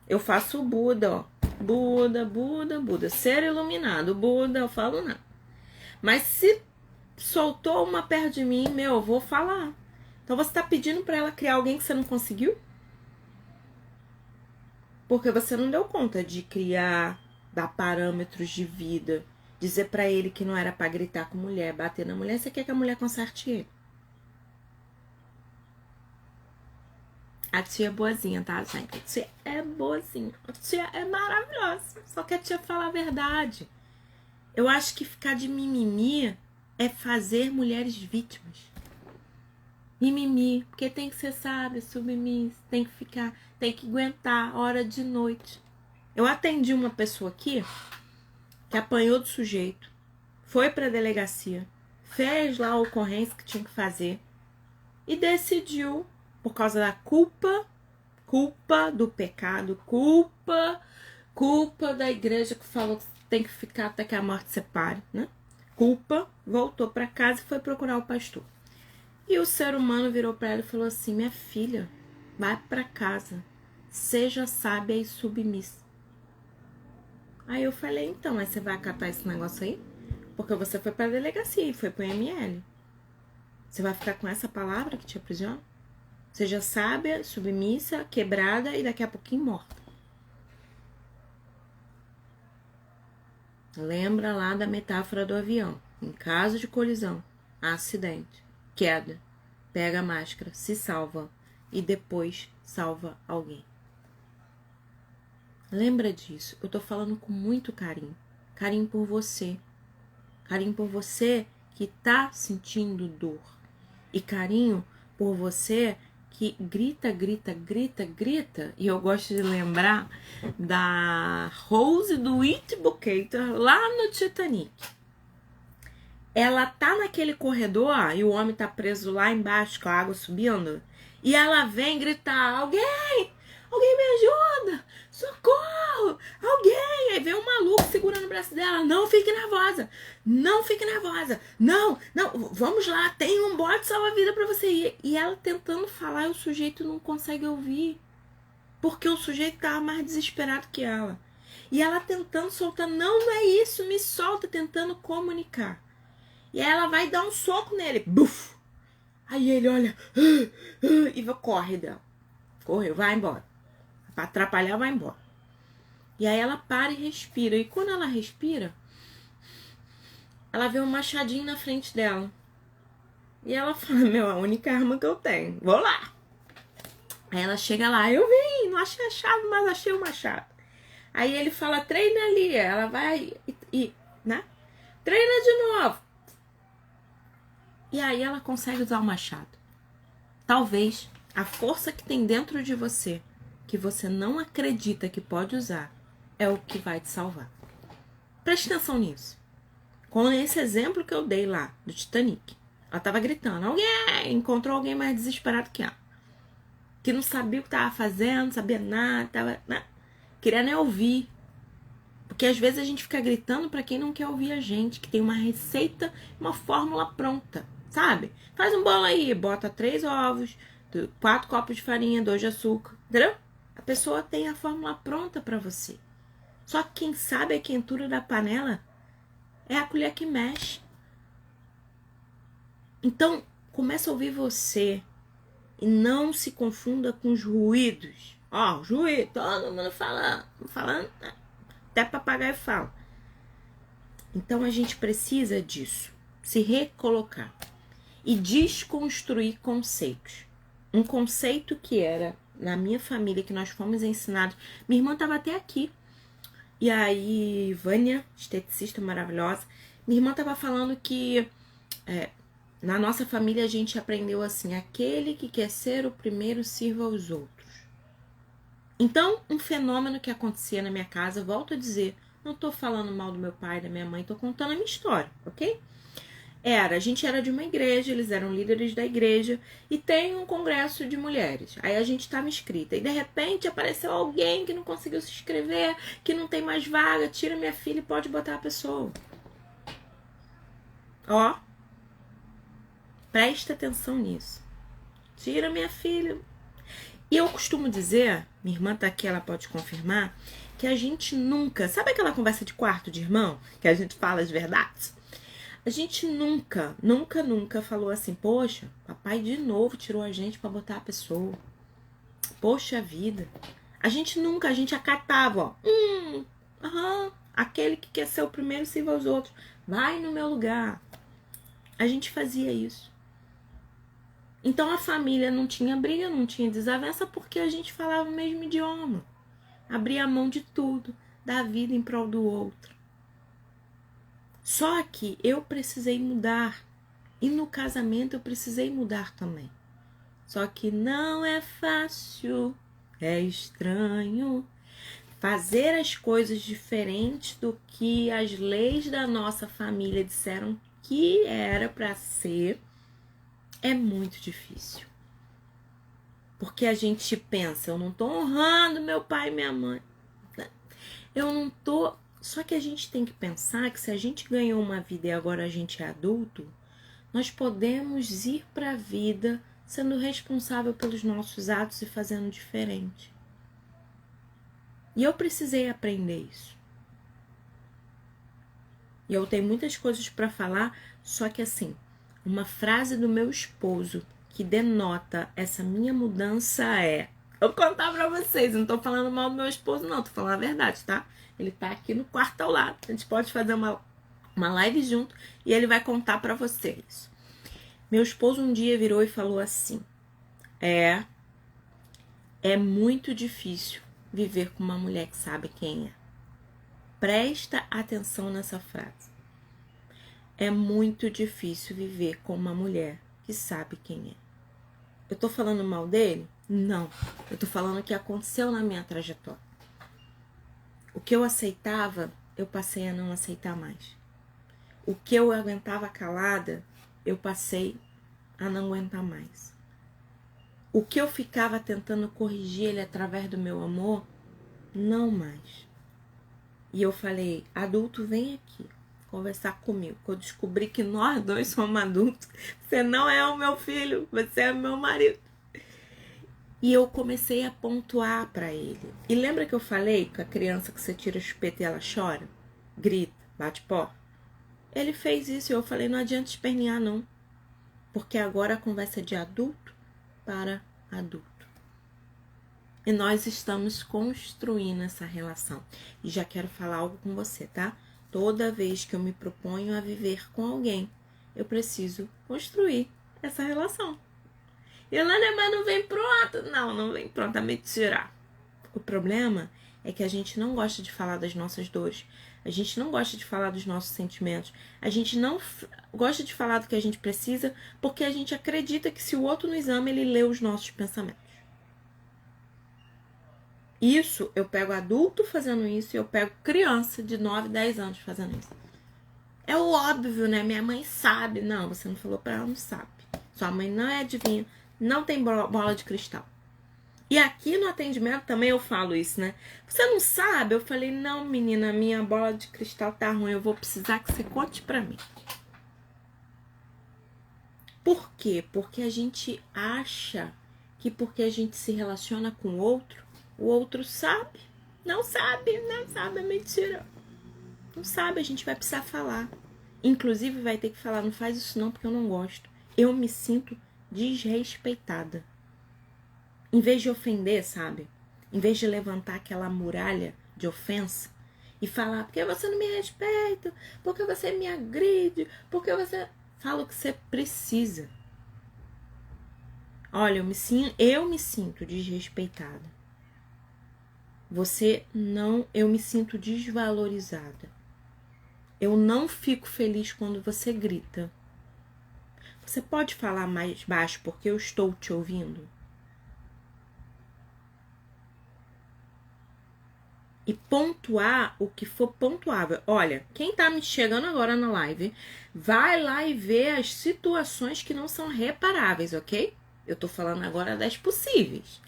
Speaker 1: Eu faço o Buda, ó. Buda, Buda, Buda. Ser iluminado. Buda, eu falo não. Mas se soltou uma perto de mim, meu, eu vou falar. Então você tá pedindo pra ela criar alguém que você não conseguiu? Porque você não deu conta de criar, dar parâmetros de vida, dizer pra ele que não era pra gritar com mulher, bater na mulher. Você quer que a mulher conserte ele? A tia é boazinha, tá, gente? A tia é boazinha. A tia é maravilhosa. Só que a tia fala a verdade. Eu acho que ficar de mimimi é fazer mulheres vítimas. Mimimi, porque tem que ser sábia, submissa, tem que ficar, tem que aguentar hora de noite. Eu atendi uma pessoa aqui que apanhou do sujeito, foi pra delegacia, fez lá a ocorrência que tinha que fazer e decidiu, por causa da culpa do pecado, culpa da igreja que falou que tem que ficar até que a morte separe, né? Culpa, voltou pra casa e foi procurar o pastor. E o ser humano virou pra ela e falou assim: minha filha, vai pra casa, seja sábia e submissa. Aí eu falei: então, mas você vai acatar esse negócio aí? Porque você foi pra delegacia e foi pro ML. Você vai ficar com essa palavra que te aprisiona? Seja sábia, submissa, quebrada e daqui a pouquinho morta. Lembra lá da metáfora do avião. Em caso de colisão, acidente, queda, pega a máscara, se salva e depois salva alguém. Lembra disso. Eu tô falando com muito carinho. Carinho por você. Carinho por você que tá sentindo dor. E carinho por você que grita. E eu gosto de lembrar da Rose do Whit Bukater lá no Titanic. Ela tá naquele corredor e o homem tá preso lá embaixo com a água subindo. E ela vem gritar: alguém me ajuda, socorro, alguém. Aí vem um maluco segurando o braço dela: não fique nervosa, não, vamos lá, tem um bote salva-vida pra você ir. E ela tentando falar e o sujeito não consegue ouvir, porque o sujeito tava mais desesperado que ela. E ela tentando soltar: não é isso, me solta, tentando comunicar. E aí ela vai dar um soco nele, buf. Aí ele olha e corre dela. Correu, vai embora. Pra atrapalhar, vai embora. E aí ela para e respira. E quando ela respira, ela vê um machadinho na frente dela. E ela fala: meu, é a única arma que eu tenho, vou lá. Aí ela chega lá: eu vim, não achei achado, mas achei o machado. Aí ele fala: treina ali. Ela vai né? Treina de novo. E aí ela consegue usar o machado. Talvez a força que tem dentro de você, que você não acredita que pode usar, é o que vai te salvar. Preste atenção nisso. Com esse exemplo que eu dei lá, do Titanic. Ela tava gritando: alguém! Encontrou alguém mais desesperado que ela. Que não sabia o que tava fazendo, não sabia nada, tava, né? Queria nem ouvir. Porque às vezes a gente fica gritando pra quem não quer ouvir a gente, que tem uma receita, uma fórmula pronta, sabe? Faz um bolo aí, bota 3 ovos, 4 copos de farinha, 2 de açúcar, entendeu? A pessoa tem a fórmula pronta pra você. Só que quem sabe a quentura da panela é a colher que mexe. Então, começa a ouvir você e não se confunda com os ruídos. Ó, os ruídos, todo mundo falando, até papagaio fala. Então a gente precisa disso, se recolocar e desconstruir conceitos. Um conceito que era na minha família, que nós fomos ensinados. Minha irmã estava até aqui. E aí, Vânia, esteticista maravilhosa, minha irmã estava falando que na nossa família a gente aprendeu assim: aquele que quer ser o primeiro sirva aos outros. Então, um fenômeno que acontecia na minha casa, volto a dizer, não tô falando mal do meu pai, da minha mãe, tô contando a minha história, ok? A gente era de uma igreja, eles eram líderes da igreja, e tem um congresso de mulheres. Aí a gente estava inscrita. E de repente apareceu alguém que não conseguiu se inscrever, que não tem mais vaga, tira minha filha e pode botar a pessoa. Ó, presta atenção nisso. Tira minha filha. E eu costumo dizer, minha irmã tá aqui, ela pode confirmar, que a gente nunca... Sabe aquela conversa de quarto de irmão? Que a gente fala as verdades? A gente nunca falou assim, poxa, papai de novo tirou a gente pra botar a pessoa. Poxa vida. A gente acatava, ó. Aquele que quer ser o primeiro sirva aos outros. Vai no meu lugar. A gente fazia isso. Então a família não tinha briga, não tinha desavença, porque a gente falava o mesmo idioma. Abria a mão de tudo, da vida em prol do outro. Só que eu precisei mudar. E no casamento eu precisei mudar também. Só que não é fácil, é estranho. Fazer as coisas diferentes do que as leis da nossa família disseram que era para ser é muito difícil. Porque a gente pensa, eu não tô honrando meu pai e minha mãe. Eu não tô... Só que a gente tem que pensar que se a gente ganhou uma vida e agora a gente é adulto, nós podemos ir para a vida sendo responsável pelos nossos atos e fazendo diferente. E eu precisei aprender isso. E eu tenho muitas coisas para falar, só que assim, uma frase do meu esposo que denota essa minha mudança é... Eu vou contar pra vocês, não tô falando mal do meu esposo não, tô falando a verdade, tá? Ele tá aqui no quarto ao lado, a gente pode fazer uma live junto e ele vai contar pra vocês. Meu esposo um dia virou e falou assim, é muito difícil viver com uma mulher que sabe quem é. Presta atenção nessa frase. É muito difícil viver com uma mulher que sabe quem é. Eu tô falando mal dele? Não. Eu tô falando o que aconteceu na minha trajetória. O que eu aceitava, eu passei a não aceitar mais. O que eu aguentava calada, eu passei a não aguentar mais. O que eu ficava tentando corrigir ele através do meu amor, não mais. E eu falei, adulto, vem aqui conversar comigo. Eu descobri que nós dois somos adultos. Você não é o meu filho, você é o meu marido. E eu comecei a pontuar para ele. E lembra que eu falei com a criança que você tira o chupeta e ela chora? Grita, bate pó? Ele fez isso e eu falei, não adianta espernear não. Porque agora a conversa é de adulto para adulto. E nós estamos construindo essa relação. E já quero falar algo com você, tá? Toda vez que eu me proponho a viver com alguém, eu preciso construir essa relação. E ela, mas não vem pronta. Não vem pronta, mentira. O problema é que a gente não gosta de falar das nossas dores. A gente não gosta de falar dos nossos sentimentos. A gente não gosta de falar do que a gente precisa porque a gente acredita que se o outro nos ama, ele lê os nossos pensamentos. Isso, eu pego adulto fazendo isso e eu pego criança de 9, 10 anos fazendo isso. É o óbvio, né? Minha mãe sabe. Não, você não falou pra ela, não sabe. Sua mãe não é adivinha, não tem bola de cristal. E aqui no atendimento também eu falo isso, né? Você não sabe? Eu falei, não, menina, minha bola de cristal tá ruim, eu vou precisar que você conte pra mim. Por quê? Porque a gente acha que porque a gente se relaciona com o outro sabe. Não sabe, é mentira. Não sabe, a gente vai precisar falar. Inclusive vai ter que falar, não faz isso não porque eu não gosto. Eu me sinto desrespeitada. Em vez de ofender, sabe? Em vez de levantar aquela muralha de ofensa e falar, porque você não me respeita, porque você me agride, porque você... Fala o que você precisa. Olha, eu me sinto desrespeitada. Eu me sinto desvalorizada. Eu não fico feliz quando você grita. Você pode falar mais baixo porque eu estou te ouvindo? e pontuar o que for pontuável. Olha, quem tá me chegando agora na live, vai lá e vê as situações que não são reparáveis, ok? Eu tô falando agora das possíveis.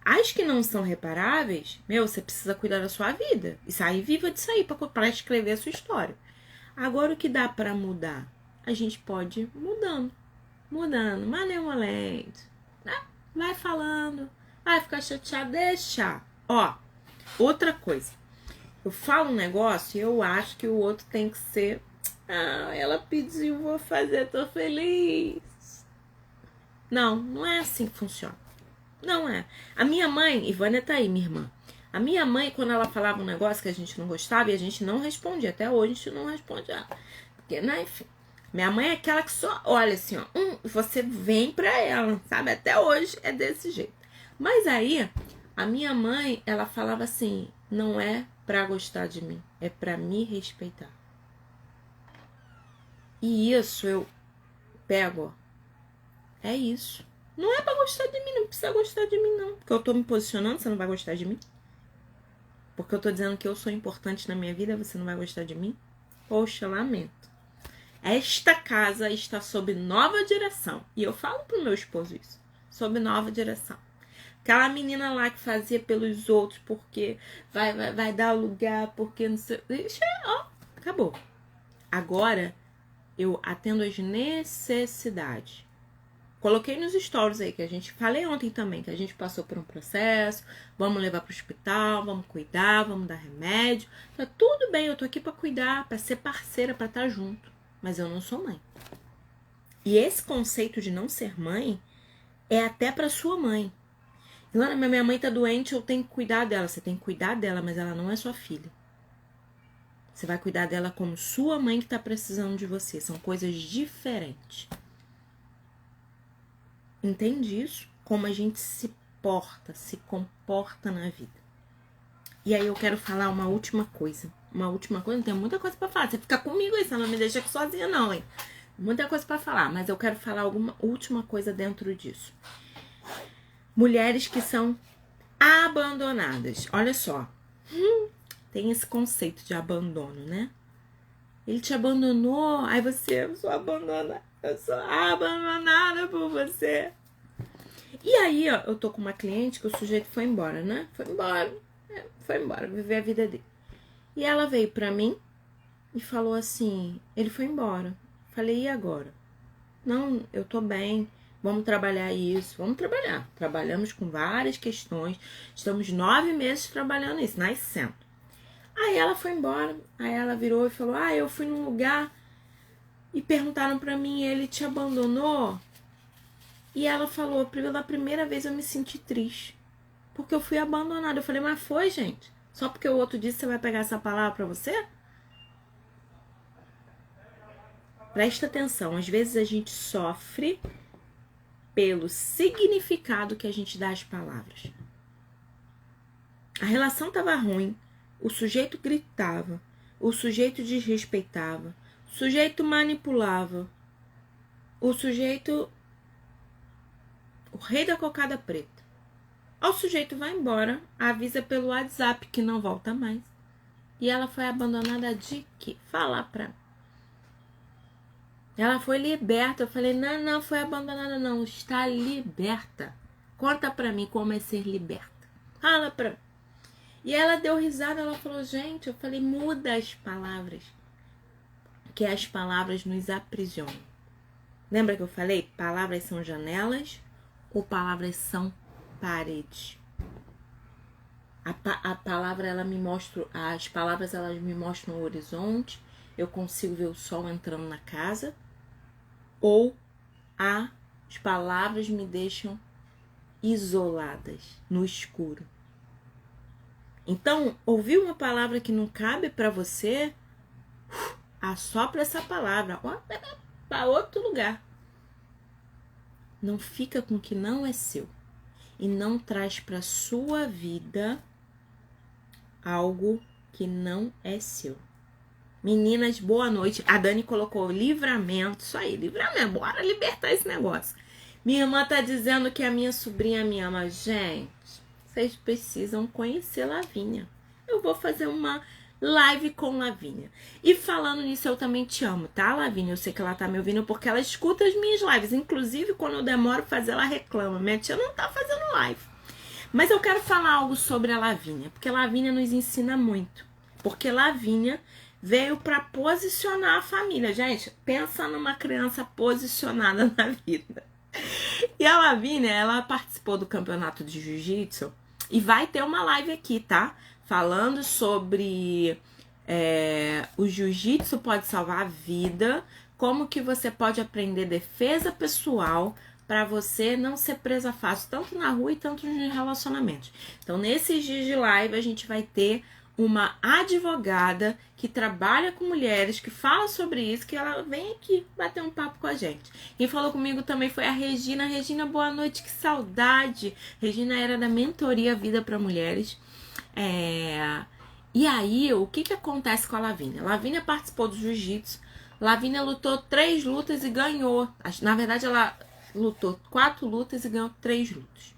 Speaker 1: As que não são reparáveis, você precisa cuidar da sua vida e sair viva disso aí para escrever a sua história. Agora, o que dá para mudar? A gente pode ir mudando, malemolente, né? Vai falando, vai ficar chateado, deixa. Ó, outra coisa. Eu falo um negócio e eu acho que o outro tem que ser... ela pediu, vou fazer, tô feliz. Não é assim que funciona. Não é. A minha mãe, Ivânia tá aí, minha irmã. A minha mãe, quando ela falava um negócio que a gente não gostava, e a gente não respondia. Até hoje a gente não responde ela. Porque, né, enfim. Minha mãe é aquela que só olha assim, ó. Você vem pra ela, sabe? Até hoje é desse jeito. Mas aí, a minha mãe, ela falava assim, não é pra gostar de mim, é pra me respeitar. E isso eu pego, ó. É isso. Não é pra gostar de mim, não precisa gostar de mim, não. Porque eu tô me posicionando, você não vai gostar de mim? Porque eu tô dizendo que eu sou importante na minha vida, você não vai gostar de mim? Poxa, lamento. Esta casa está sob nova direção. E eu falo pro meu esposo isso. Sob nova direção. Aquela menina lá que fazia pelos outros, porque vai dar lugar, porque não sei... Ó, acabou. Agora, eu atendo as necessidades. Coloquei nos stories aí, que a gente... Falei ontem também, que a gente passou por um processo. Vamos levar pro hospital, vamos cuidar, vamos dar remédio. Tá tudo bem, eu tô aqui pra cuidar, pra ser parceira, pra estar junto. Mas eu não sou mãe. E esse conceito de não ser mãe é até pra sua mãe. Ilana, minha mãe tá doente, eu tenho que cuidar dela. Você tem que cuidar dela, mas ela não é sua filha. Você vai cuidar dela como sua mãe que tá precisando de você. São coisas diferentes. Entende isso? Como a gente se porta, se comporta na vida. E aí eu quero falar uma última coisa. Uma última coisa, não tem muita coisa pra falar. Você fica comigo aí, você não me deixa aqui sozinha não, hein? Muita coisa pra falar, mas eu quero falar alguma última coisa dentro disso. Mulheres que são abandonadas. Olha só. Tem esse conceito de abandono, né? Ele te abandonou, aí você, eu sou abandonada por você. E aí, ó, eu tô com uma cliente que o sujeito foi embora, né? Foi embora, viver a vida dele. E ela veio pra mim e falou assim, ele foi embora. Falei, e agora? Não, eu tô bem, vamos trabalhar isso, vamos trabalhar. Trabalhamos com várias questões, estamos 9 meses trabalhando isso, nascendo. Aí ela foi embora, aí ela virou e falou, eu fui num lugar e perguntaram pra mim, ele te abandonou? E ela falou, pela primeira vez eu me senti triste, porque eu fui abandonada. Eu falei, mas foi, gente? Só porque o outro disse, você vai pegar essa palavra pra você? Presta atenção, às vezes a gente sofre pelo significado que a gente dá às palavras. A relação tava ruim, o sujeito gritava, o sujeito desrespeitava, o sujeito manipulava, o sujeito... O rei da cocada preta. O sujeito vai embora, avisa pelo WhatsApp que não volta mais. E ela foi abandonada de quê? Fala pra mim. Ela foi liberta. Eu falei, não foi abandonada não, está liberta. Conta pra mim como é ser liberta. Fala pra mim. E ela deu risada, ela falou, gente, eu falei, muda as palavras. Que as palavras nos aprisionam. Lembra que eu falei? Palavras são janelas ou palavras são paredes? A palavra, ela me mostra, as palavras, elas me mostram o horizonte, eu consigo ver o sol entrando na casa, ou as palavras me deixam isoladas, no escuro. Então, ouvir uma palavra que não cabe para você, assopra essa palavra para outro lugar. Não fica com o que não é seu e não traz para sua vida algo que não é seu. Meninas, boa noite. A Dani colocou livramento. Isso aí, livramento. Bora libertar esse negócio. Minha irmã tá dizendo que a minha sobrinha me ama. Gente, vocês precisam conhecer Lavínia. eu vou fazer uma live com Lavínia. E falando nisso, eu também te amo, tá, Lavínia? Eu sei que ela tá me ouvindo porque ela escuta as minhas lives. Inclusive, quando eu demoro pra fazer, ela reclama. Minha tia não tá fazendo live. Mas eu quero falar algo sobre a Lavínia, porque Lavínia nos ensina muito. Porque Lavínia veio para posicionar a família. Gente, pensa numa criança posicionada na vida. E a Lavínia, ela participou do campeonato de jiu-jitsu e vai ter uma live aqui, tá? Falando sobre o jiu-jitsu pode salvar a vida, como que você pode aprender defesa pessoal para você não ser presa fácil, tanto na rua e tanto nos relacionamentos. Então, nesses dias de live, a gente vai ter uma advogada que trabalha com mulheres, que fala sobre isso, que ela vem aqui bater um papo com a gente. Quem falou comigo também foi a Regina. Regina, boa noite, que saudade. Regina era da mentoria Vida para Mulheres. E aí, o que acontece com a Lavínia? Lavínia participou do jiu-jitsu. Lavínia lutou 3 lutas e ganhou. Na verdade, ela lutou 4 lutas e ganhou 3 lutas.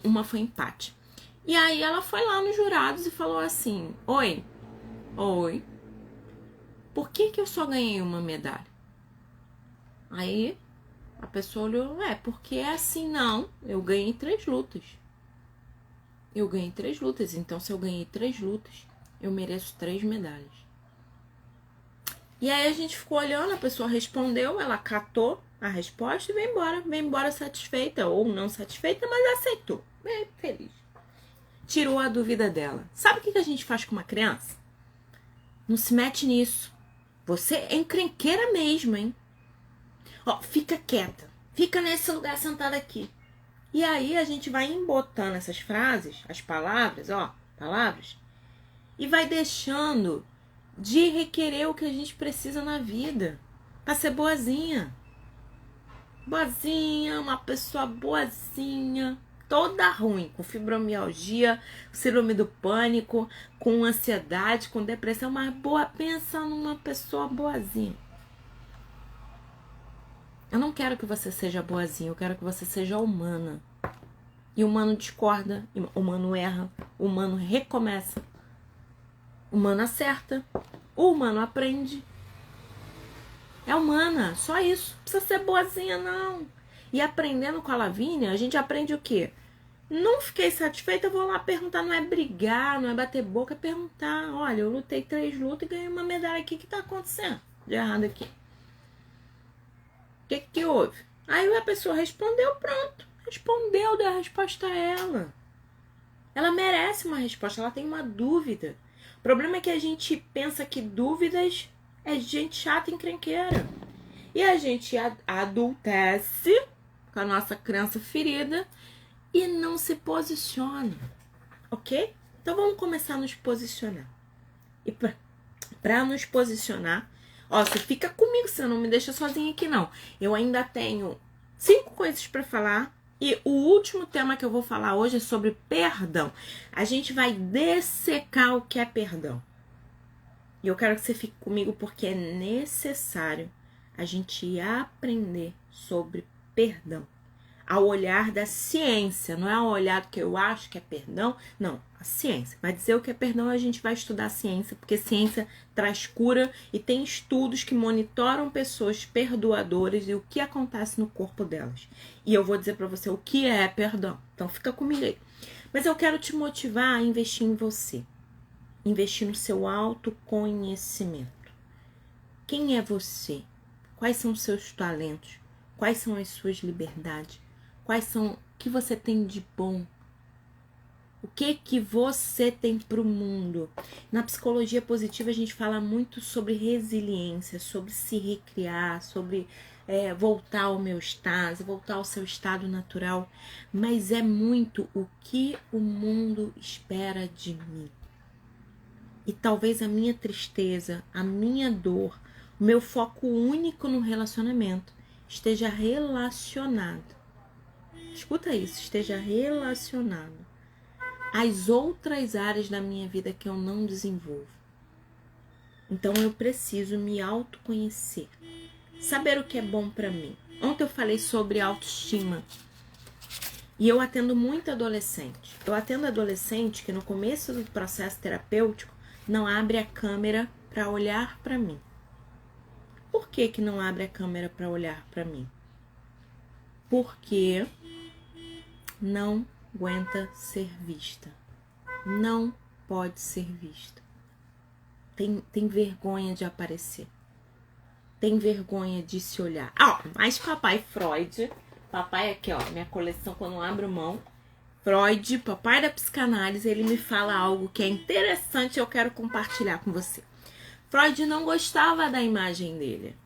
Speaker 1: Uma foi empate. E aí ela foi lá nos jurados e falou assim: Oi, por que eu só ganhei uma medalha? Aí a pessoa olhou: porque é assim. Não, eu ganhei 3 lutas. Eu ganhei 3 lutas, então se eu ganhei 3 lutas, eu mereço 3 medalhas. E aí a gente ficou olhando, a pessoa respondeu, ela catou a resposta e veio embora satisfeita, ou não satisfeita, mas aceitou, bem feliz. Tirou a dúvida dela. Sabe o que a gente faz com uma criança? Não se mete nisso. Você é encrenqueira mesmo, hein? Ó, fica quieta. Fica nesse lugar sentada aqui. E aí a gente vai embotando essas frases, as palavras, e vai deixando de requerer o que a gente precisa na vida. Pra ser boazinha. Boazinha, uma pessoa boazinha. Toda ruim, com fibromialgia, síndrome do pânico, com ansiedade, com depressão, mas boa, pensa numa pessoa boazinha. Eu não quero que você seja boazinha, eu quero que você seja humana. E o humano discorda, o humano erra, o humano recomeça, o humano acerta, o humano aprende. É humana, só isso. Não precisa ser boazinha, não. E aprendendo com a Lavínia, a gente aprende o quê? Não fiquei satisfeita, eu vou lá perguntar. Não é brigar, não é bater boca, é perguntar. Olha, eu lutei 3 lutas e ganhei uma medalha aqui. O que tá acontecendo de errado aqui? O que houve? Aí a pessoa respondeu, pronto. Respondeu, deu a resposta a ela. Ela merece uma resposta, ela tem uma dúvida. O problema é que a gente pensa que dúvidas é gente chata e encrenqueira. E a gente adultece com a nossa criança ferida e não se posiciona, ok? Então vamos começar a nos posicionar. E para nos posicionar, ó, você fica comigo, você não me deixa sozinha aqui não. Eu ainda tenho 5 coisas para falar e o último tema que eu vou falar hoje é sobre perdão. A gente vai dessecar o que é perdão. E eu quero que você fique comigo porque é necessário a gente aprender sobre perdão. Ao olhar da ciência, não é ao olhar do que eu acho que é perdão, não, a ciência. Vai dizer o que é perdão, a gente vai estudar a ciência, porque ciência traz cura e tem estudos que monitoram pessoas perdoadoras e o que acontece no corpo delas. E eu vou dizer pra você o que é perdão, então fica comigo aí. Mas eu quero te motivar a investir em você. Investir no seu autoconhecimento. Quem é você? Quais são os seus talentos? Quais são as suas liberdades? Quais são o que você tem de bom? O que você tem para o mundo? Na psicologia positiva a gente fala muito sobre resiliência, sobre se recriar, sobre voltar ao meu estado, voltar ao seu estado natural. Mas é muito o que o mundo espera de mim. E talvez a minha tristeza, a minha dor, o meu foco único no relacionamento esteja relacionado. Escuta isso, esteja relacionado às outras áreas da minha vida que eu não desenvolvo. Então eu preciso me autoconhecer, saber o que é bom pra mim. Ontem eu falei sobre autoestima. E eu atendo muito adolescente. Eu atendo adolescente que no começo do processo terapêutico não abre a câmera para olhar para mim. Por que que não abre a câmera para olhar para mim? Porque não aguenta ser vista. Não pode ser vista. Tem vergonha de aparecer. Tem vergonha de se olhar. Mas papai Freud, papai aqui, ó, minha coleção quando eu abro mão, Freud, papai da psicanálise, ele me fala algo que é interessante e eu quero compartilhar com você. Freud não gostava da imagem dele.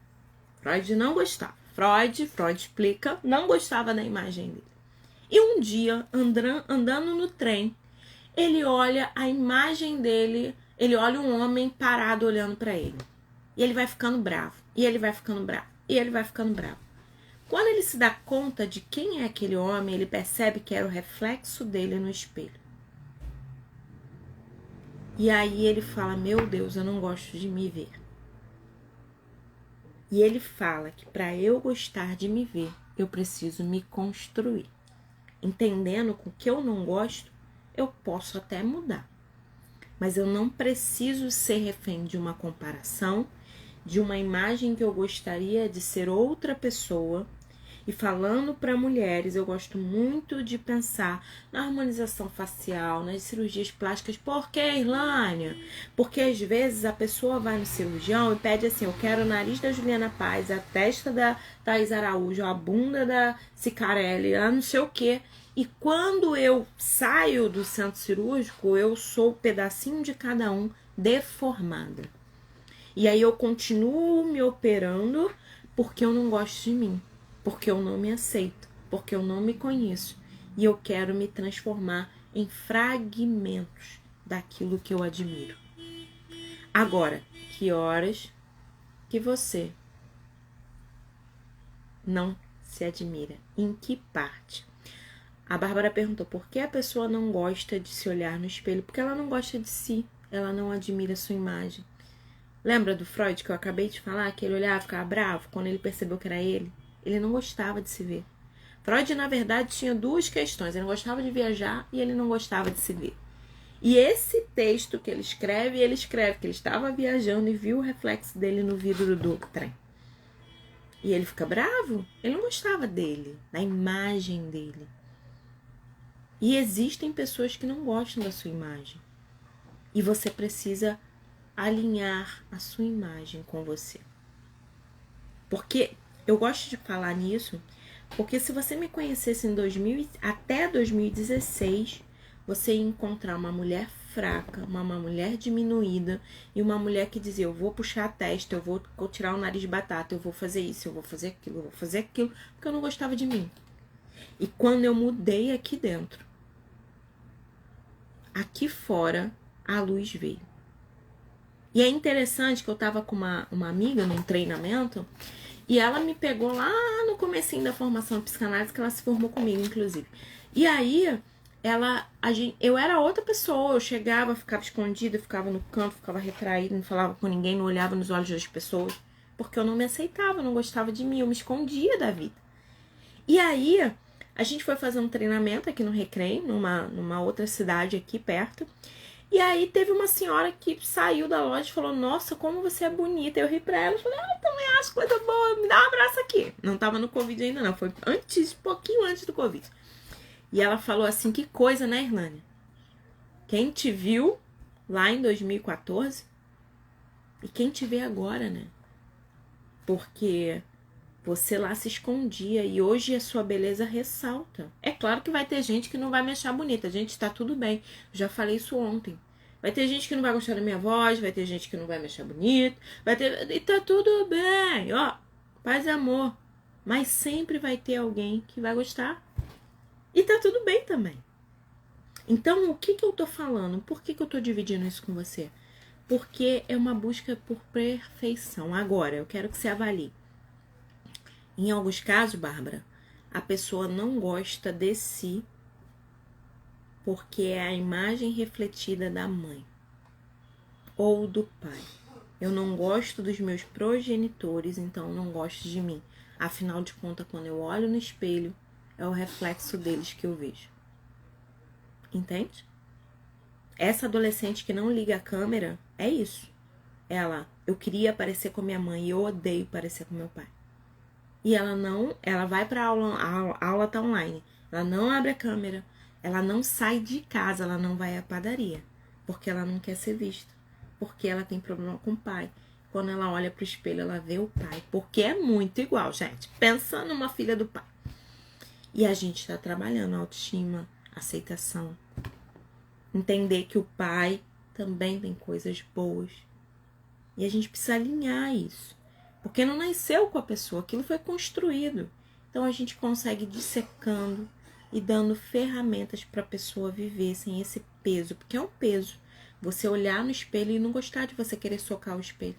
Speaker 1: Freud não gostava. Freud explica, não gostava da imagem dele. E um dia, andando no trem, ele olha a imagem dele, ele olha um homem parado olhando para ele. E ele vai ficando bravo, e ele vai ficando bravo, e ele vai ficando bravo. Quando ele se dá conta de quem é aquele homem, ele percebe que era o reflexo dele no espelho. E aí ele fala, meu Deus, eu não gosto de me ver. E ele fala que para eu gostar de me ver, eu preciso me construir. Entendendo que o que eu não gosto, eu posso até mudar. Mas eu não preciso ser refém de uma comparação, de uma imagem que eu gostaria de ser outra pessoa. E falando para mulheres, eu gosto muito de pensar na harmonização facial, nas cirurgias plásticas. Por que, Irlânia? Porque às vezes a pessoa vai no cirurgião e pede assim, eu quero o nariz da Juliana Paz, a testa da Thaís Araújo, a bunda da Cicarelli, não sei o quê. E quando eu saio do centro cirúrgico, eu sou um pedacinho de cada um deformada. E aí eu continuo me operando porque eu não gosto de mim. Porque eu não me aceito, porque eu não me conheço e eu quero me transformar em fragmentos daquilo que eu admiro. Agora, que horas que você não se admira? Em que parte? A Bárbara perguntou por que a pessoa não gosta de se olhar no espelho? Porque ela não gosta de si, ela não admira a sua imagem. Lembra do Freud que eu acabei de falar? Que ele olhava e ficava bravo quando ele percebeu que era ele? Ele não gostava de se ver. Freud, na verdade, tinha duas questões. Ele não gostava de viajar e ele não gostava de se ver. E esse texto que ele escreve que ele estava viajando e viu o reflexo dele no vidro do trem. E ele fica bravo. Ele não gostava dele, da imagem dele. E existem pessoas que não gostam da sua imagem. E você precisa alinhar a sua imagem com você. Porque eu gosto de falar nisso, porque se você me conhecesse até 2016, você ia encontrar uma mulher fraca, uma mulher diminuída e uma mulher que dizia, eu vou puxar a testa, eu vou tirar o nariz de batata, eu vou fazer isso, eu vou fazer aquilo, eu vou fazer aquilo, porque eu não gostava de mim. E quando eu mudei aqui dentro, aqui fora, a luz veio. E é interessante que eu tava com uma amiga num treinamento e ela me pegou lá no comecinho da formação de psicanálise, que ela se formou comigo, inclusive. E aí, eu era outra pessoa, eu chegava, ficava escondida, ficava no canto, ficava retraída, não falava com ninguém, não olhava nos olhos das pessoas, porque eu não me aceitava, não gostava de mim, eu me escondia da vida. E aí, a gente foi fazer um treinamento aqui no Recreio, numa outra cidade aqui perto. E aí teve uma senhora que saiu da loja e falou, nossa, como você é bonita. Eu ri pra ela e falei, também acho coisa boa, me dá um abraço aqui. Não tava no Covid ainda não, foi pouquinho antes do Covid. E ela falou assim, que coisa, né, Irlânia? Quem te viu lá em 2014 e quem te vê agora, né? Porque você lá se escondia e hoje a sua beleza ressalta. É claro que vai ter gente que não vai me achar bonita. Gente, tá tudo bem. Eu já falei isso ontem. Vai ter gente que não vai gostar da minha voz, vai ter gente que não vai me achar bonita, e tá tudo bem, ó, paz e amor. Mas sempre vai ter alguém que vai gostar. E tá tudo bem também. Então, o que eu tô falando? Por que eu tô dividindo isso com você? Porque é uma busca por perfeição. Agora, eu quero que você avalie. Em alguns casos, Bárbara, a pessoa não gosta de si porque é a imagem refletida da mãe ou do pai. Eu não gosto dos meus progenitores, então eu não gosto de mim. Afinal de contas, quando eu olho no espelho, é o reflexo deles que eu vejo. Entende? Essa adolescente que não liga a câmera, é isso. Eu queria parecer com minha mãe e eu odeio parecer com meu pai. E ela vai pra aula, a aula tá online. Ela não abre a câmera, ela não sai de casa, ela não vai à padaria. Porque ela não quer ser vista. Porque ela tem problema com o pai. Quando ela olha pro espelho, ela vê o pai. Porque é muito igual, gente. Pensa numa filha do pai. E a gente tá trabalhando autoestima, aceitação. Entender que o pai também tem coisas boas. E a gente precisa alinhar isso. Porque não nasceu com a pessoa, aquilo foi construído. Então a gente consegue ir dissecando e dando ferramentas para a pessoa viver sem esse peso. Porque é um peso. Você olhar no espelho e não gostar de você querer socar o espelho.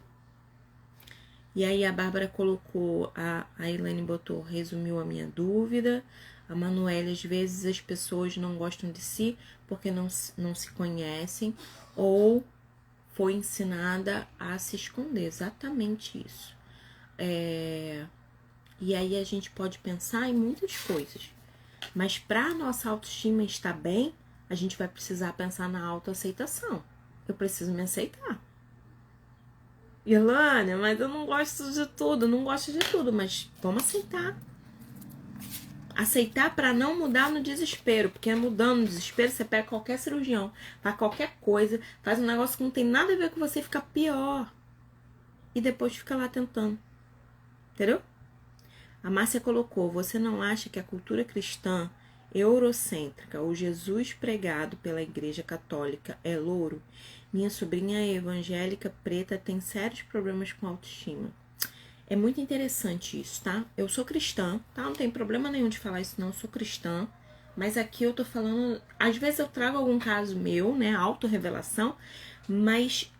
Speaker 1: E aí a Bárbara colocou, a Elaine botou, resumiu a minha dúvida. A Manuela, às vezes as pessoas não gostam de si porque não se conhecem ou foi ensinada a se esconder. Exatamente isso. E aí a gente pode pensar em muitas coisas. Mas para a nossa autoestima estar bem, a gente vai precisar pensar na autoaceitação. Eu preciso me aceitar. Irlânia, mas eu não gosto de tudo. Não gosto de tudo, mas vamos aceitar. Aceitar para não mudar no desespero. Porque mudando no desespero, você pega qualquer cirurgião, faz qualquer coisa, faz um negócio que não tem nada a ver com você, fica pior. E depois fica lá tentando. Entendeu? A Márcia colocou, você não acha que a cultura cristã eurocêntrica, o Jesus pregado pela Igreja Católica é louro? Minha sobrinha evangélica preta tem sérios problemas com autoestima. É muito interessante isso, tá? Eu sou cristã, tá? Não tem problema nenhum de falar isso não, eu sou cristã. Mas aqui eu tô falando, às vezes eu trago algum caso meu, né? Autorrevelação, mas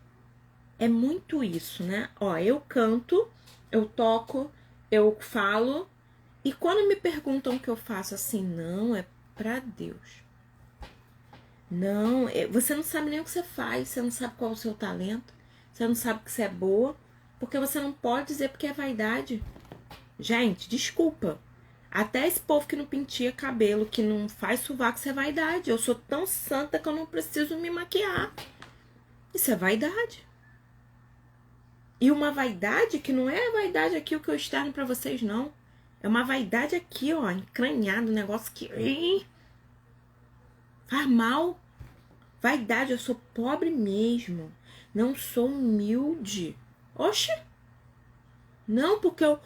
Speaker 1: é muito isso, né? Ó, eu canto, eu toco, eu falo, e quando me perguntam o que eu faço assim, não, é pra Deus. Não, você não sabe nem o que você faz, você não sabe qual é o seu talento, você não sabe que você é boa, porque você não pode dizer porque é vaidade. Gente, desculpa. Até esse povo que não penteia cabelo, que não faz sovaco, isso é vaidade. Eu sou tão santa que eu não preciso me maquiar. Isso é vaidade. E uma vaidade que não é a vaidade aqui o que eu externo pra vocês, não. É uma vaidade aqui, ó, encranhado, um negócio que faz mal. Vaidade, eu sou pobre mesmo. Não sou humilde. Oxe! Não, porque eu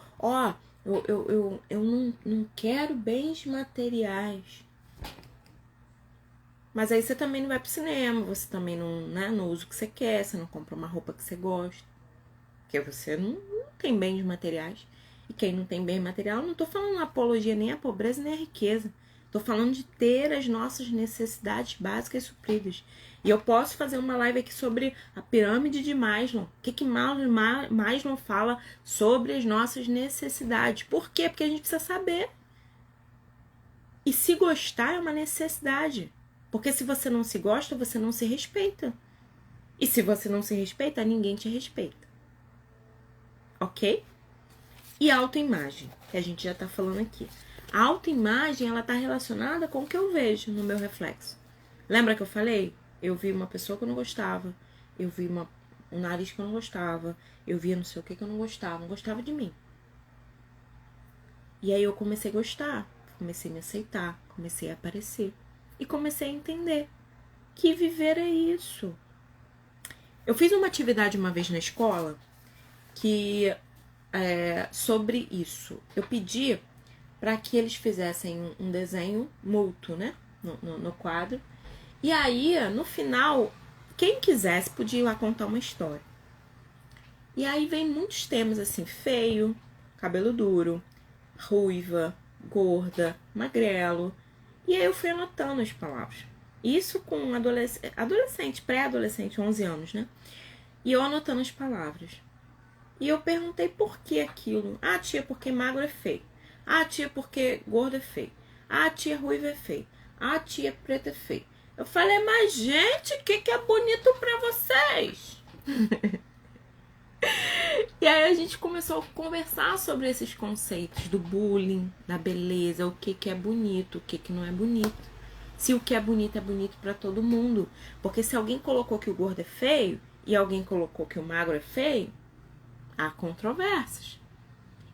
Speaker 1: não quero bens materiais. Mas aí você também não vai pro cinema, você também não usa o que você quer, você não compra uma roupa que você gosta. Porque você não tem bens materiais. E quem não tem bem material, não tô falando apologia nem à pobreza nem à riqueza. Tô falando de ter as nossas necessidades básicas supridas. E eu posso fazer uma live aqui sobre a pirâmide de Maslow. O que Maslow fala sobre as nossas necessidades. Por quê? Porque a gente precisa saber. E se gostar é uma necessidade. Porque se você não se gosta, você não se respeita. E se você não se respeita, ninguém te respeita. Ok? E autoimagem, que a gente já tá falando aqui. A autoimagem, ela tá relacionada com o que eu vejo no meu reflexo. Lembra que eu falei? Eu vi uma pessoa que eu não gostava. Eu vi um nariz que eu não gostava. Eu via não sei o que eu não gostava. Não gostava de mim. E aí eu comecei a gostar. Comecei a me aceitar. Comecei a aparecer. E comecei a entender que viver é isso. Eu fiz uma atividade uma vez na escola que sobre isso. Eu pedi para que eles fizessem um desenho mútuo, né? No quadro. E aí, no final, quem quisesse podia ir lá contar uma história. E aí vem muitos temas assim, feio, cabelo duro, ruiva, gorda, magrelo. E aí eu fui anotando as palavras. Isso com adolescente, pré-adolescente, 11 anos, né? E eu anotando as palavras. E eu perguntei por que aquilo. Ah, tia, porque magro é feio. Ah, tia, porque gordo é feio. Ah, tia, ruiva é feio. Ah, tia, preta é feio. Eu falei, mas gente, o que é bonito pra vocês? E aí a gente começou a conversar sobre esses conceitos do bullying, da beleza, o que é bonito, o que não é bonito. Se o que é bonito para todo mundo. Porque se alguém colocou que o gordo é feio e alguém colocou que o magro é feio, há controvérsias.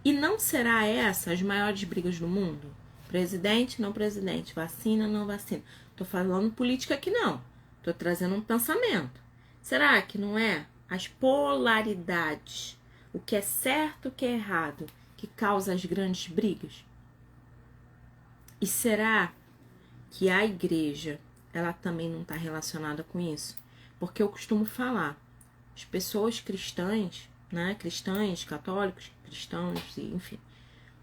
Speaker 1: E não será essa as maiores brigas do mundo? Presidente, não presidente, vacina, não vacina. Tô falando política aqui não. Tô trazendo um pensamento. Será que não é as polaridades, o que é certo, o que é errado, que causa as grandes brigas? E será que a igreja, ela também não está relacionada com isso? Porque eu costumo falar, as pessoas cristãs, né, cristãs, católicos, cristãos, enfim,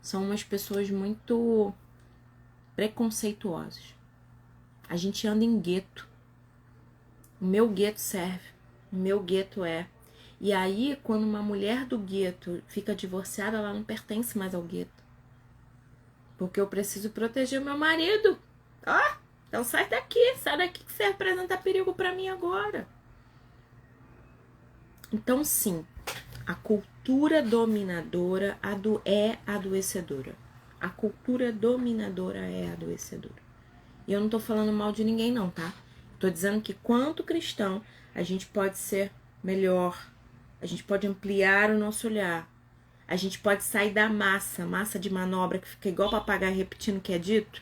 Speaker 1: são umas pessoas muito preconceituosas. A gente anda em gueto. O meu gueto serve, o meu gueto é. E aí, quando uma mulher do gueto fica divorciada, ela não pertence mais ao gueto. Porque eu preciso proteger meu marido. Então sai daqui que você representa perigo pra mim agora. Então sim, a cultura dominadora é adoecedora. A cultura dominadora é adoecedora. E eu não tô falando mal de ninguém não, tá? Tô dizendo que quanto cristão, a gente pode ser melhor. A gente pode ampliar o nosso olhar. A gente pode sair da massa de manobra que fica igual papagaio repetindo o que é dito,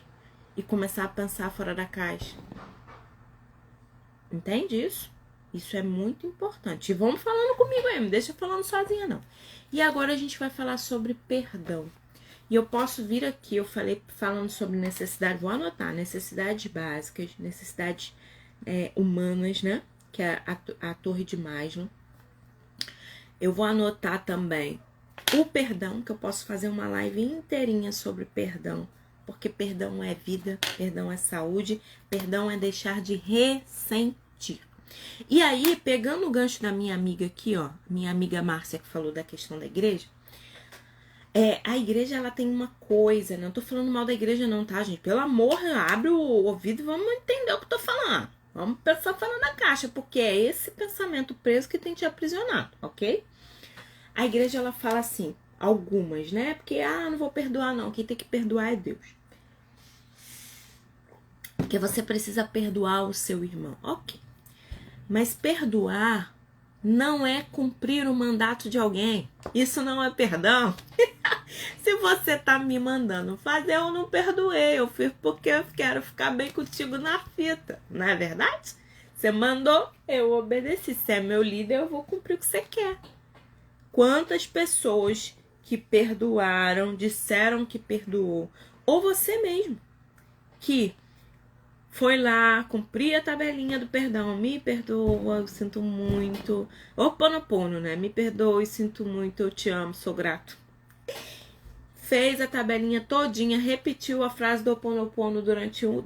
Speaker 1: e começar a pensar fora da caixa. Entende isso? Isso é muito importante. E vamos falando comigo aí, não deixa falando sozinha não. E agora a gente vai falar sobre perdão. E eu posso vir aqui, eu falei falando sobre necessidade, vou anotar, necessidades básicas, necessidades humanas, né? Que é a Torre de Maslow. Eu vou anotar também o perdão, que eu posso fazer uma live inteirinha sobre perdão. Porque perdão é vida, perdão é saúde, perdão é deixar de ressentir. E aí, pegando o gancho da minha amiga aqui, ó, minha amiga Márcia, que falou da questão da igreja, a igreja, ela tem uma coisa, não tô falando mal da igreja não, tá, gente? Pelo amor, abre o ouvido e vamos entender o que eu tô falando. Vamos pensar falando na caixa, porque é esse pensamento preso que tem te aprisionado, ok? A igreja, ela fala assim, algumas, né? Porque, não vou perdoar não, quem tem que perdoar é Deus. Porque você precisa perdoar o seu irmão, ok. Mas perdoar não é cumprir o mandato de alguém. Isso não é perdão. Se você tá me mandando fazer, eu não perdoei. Eu fiz porque eu quero ficar bem contigo na fita. Não é verdade? Você mandou, eu obedeci. Se é meu líder, eu vou cumprir o que você quer. Quantas pessoas que perdoaram, disseram que perdoou, ou você mesmo, que foi lá, cumprir a tabelinha do perdão, me perdoa, eu sinto muito, Ho'oponopono, né? Me perdoe, sinto muito, eu te amo, sou grato. Fez a tabelinha todinha, repetiu a frase do Ho'oponopono durante 1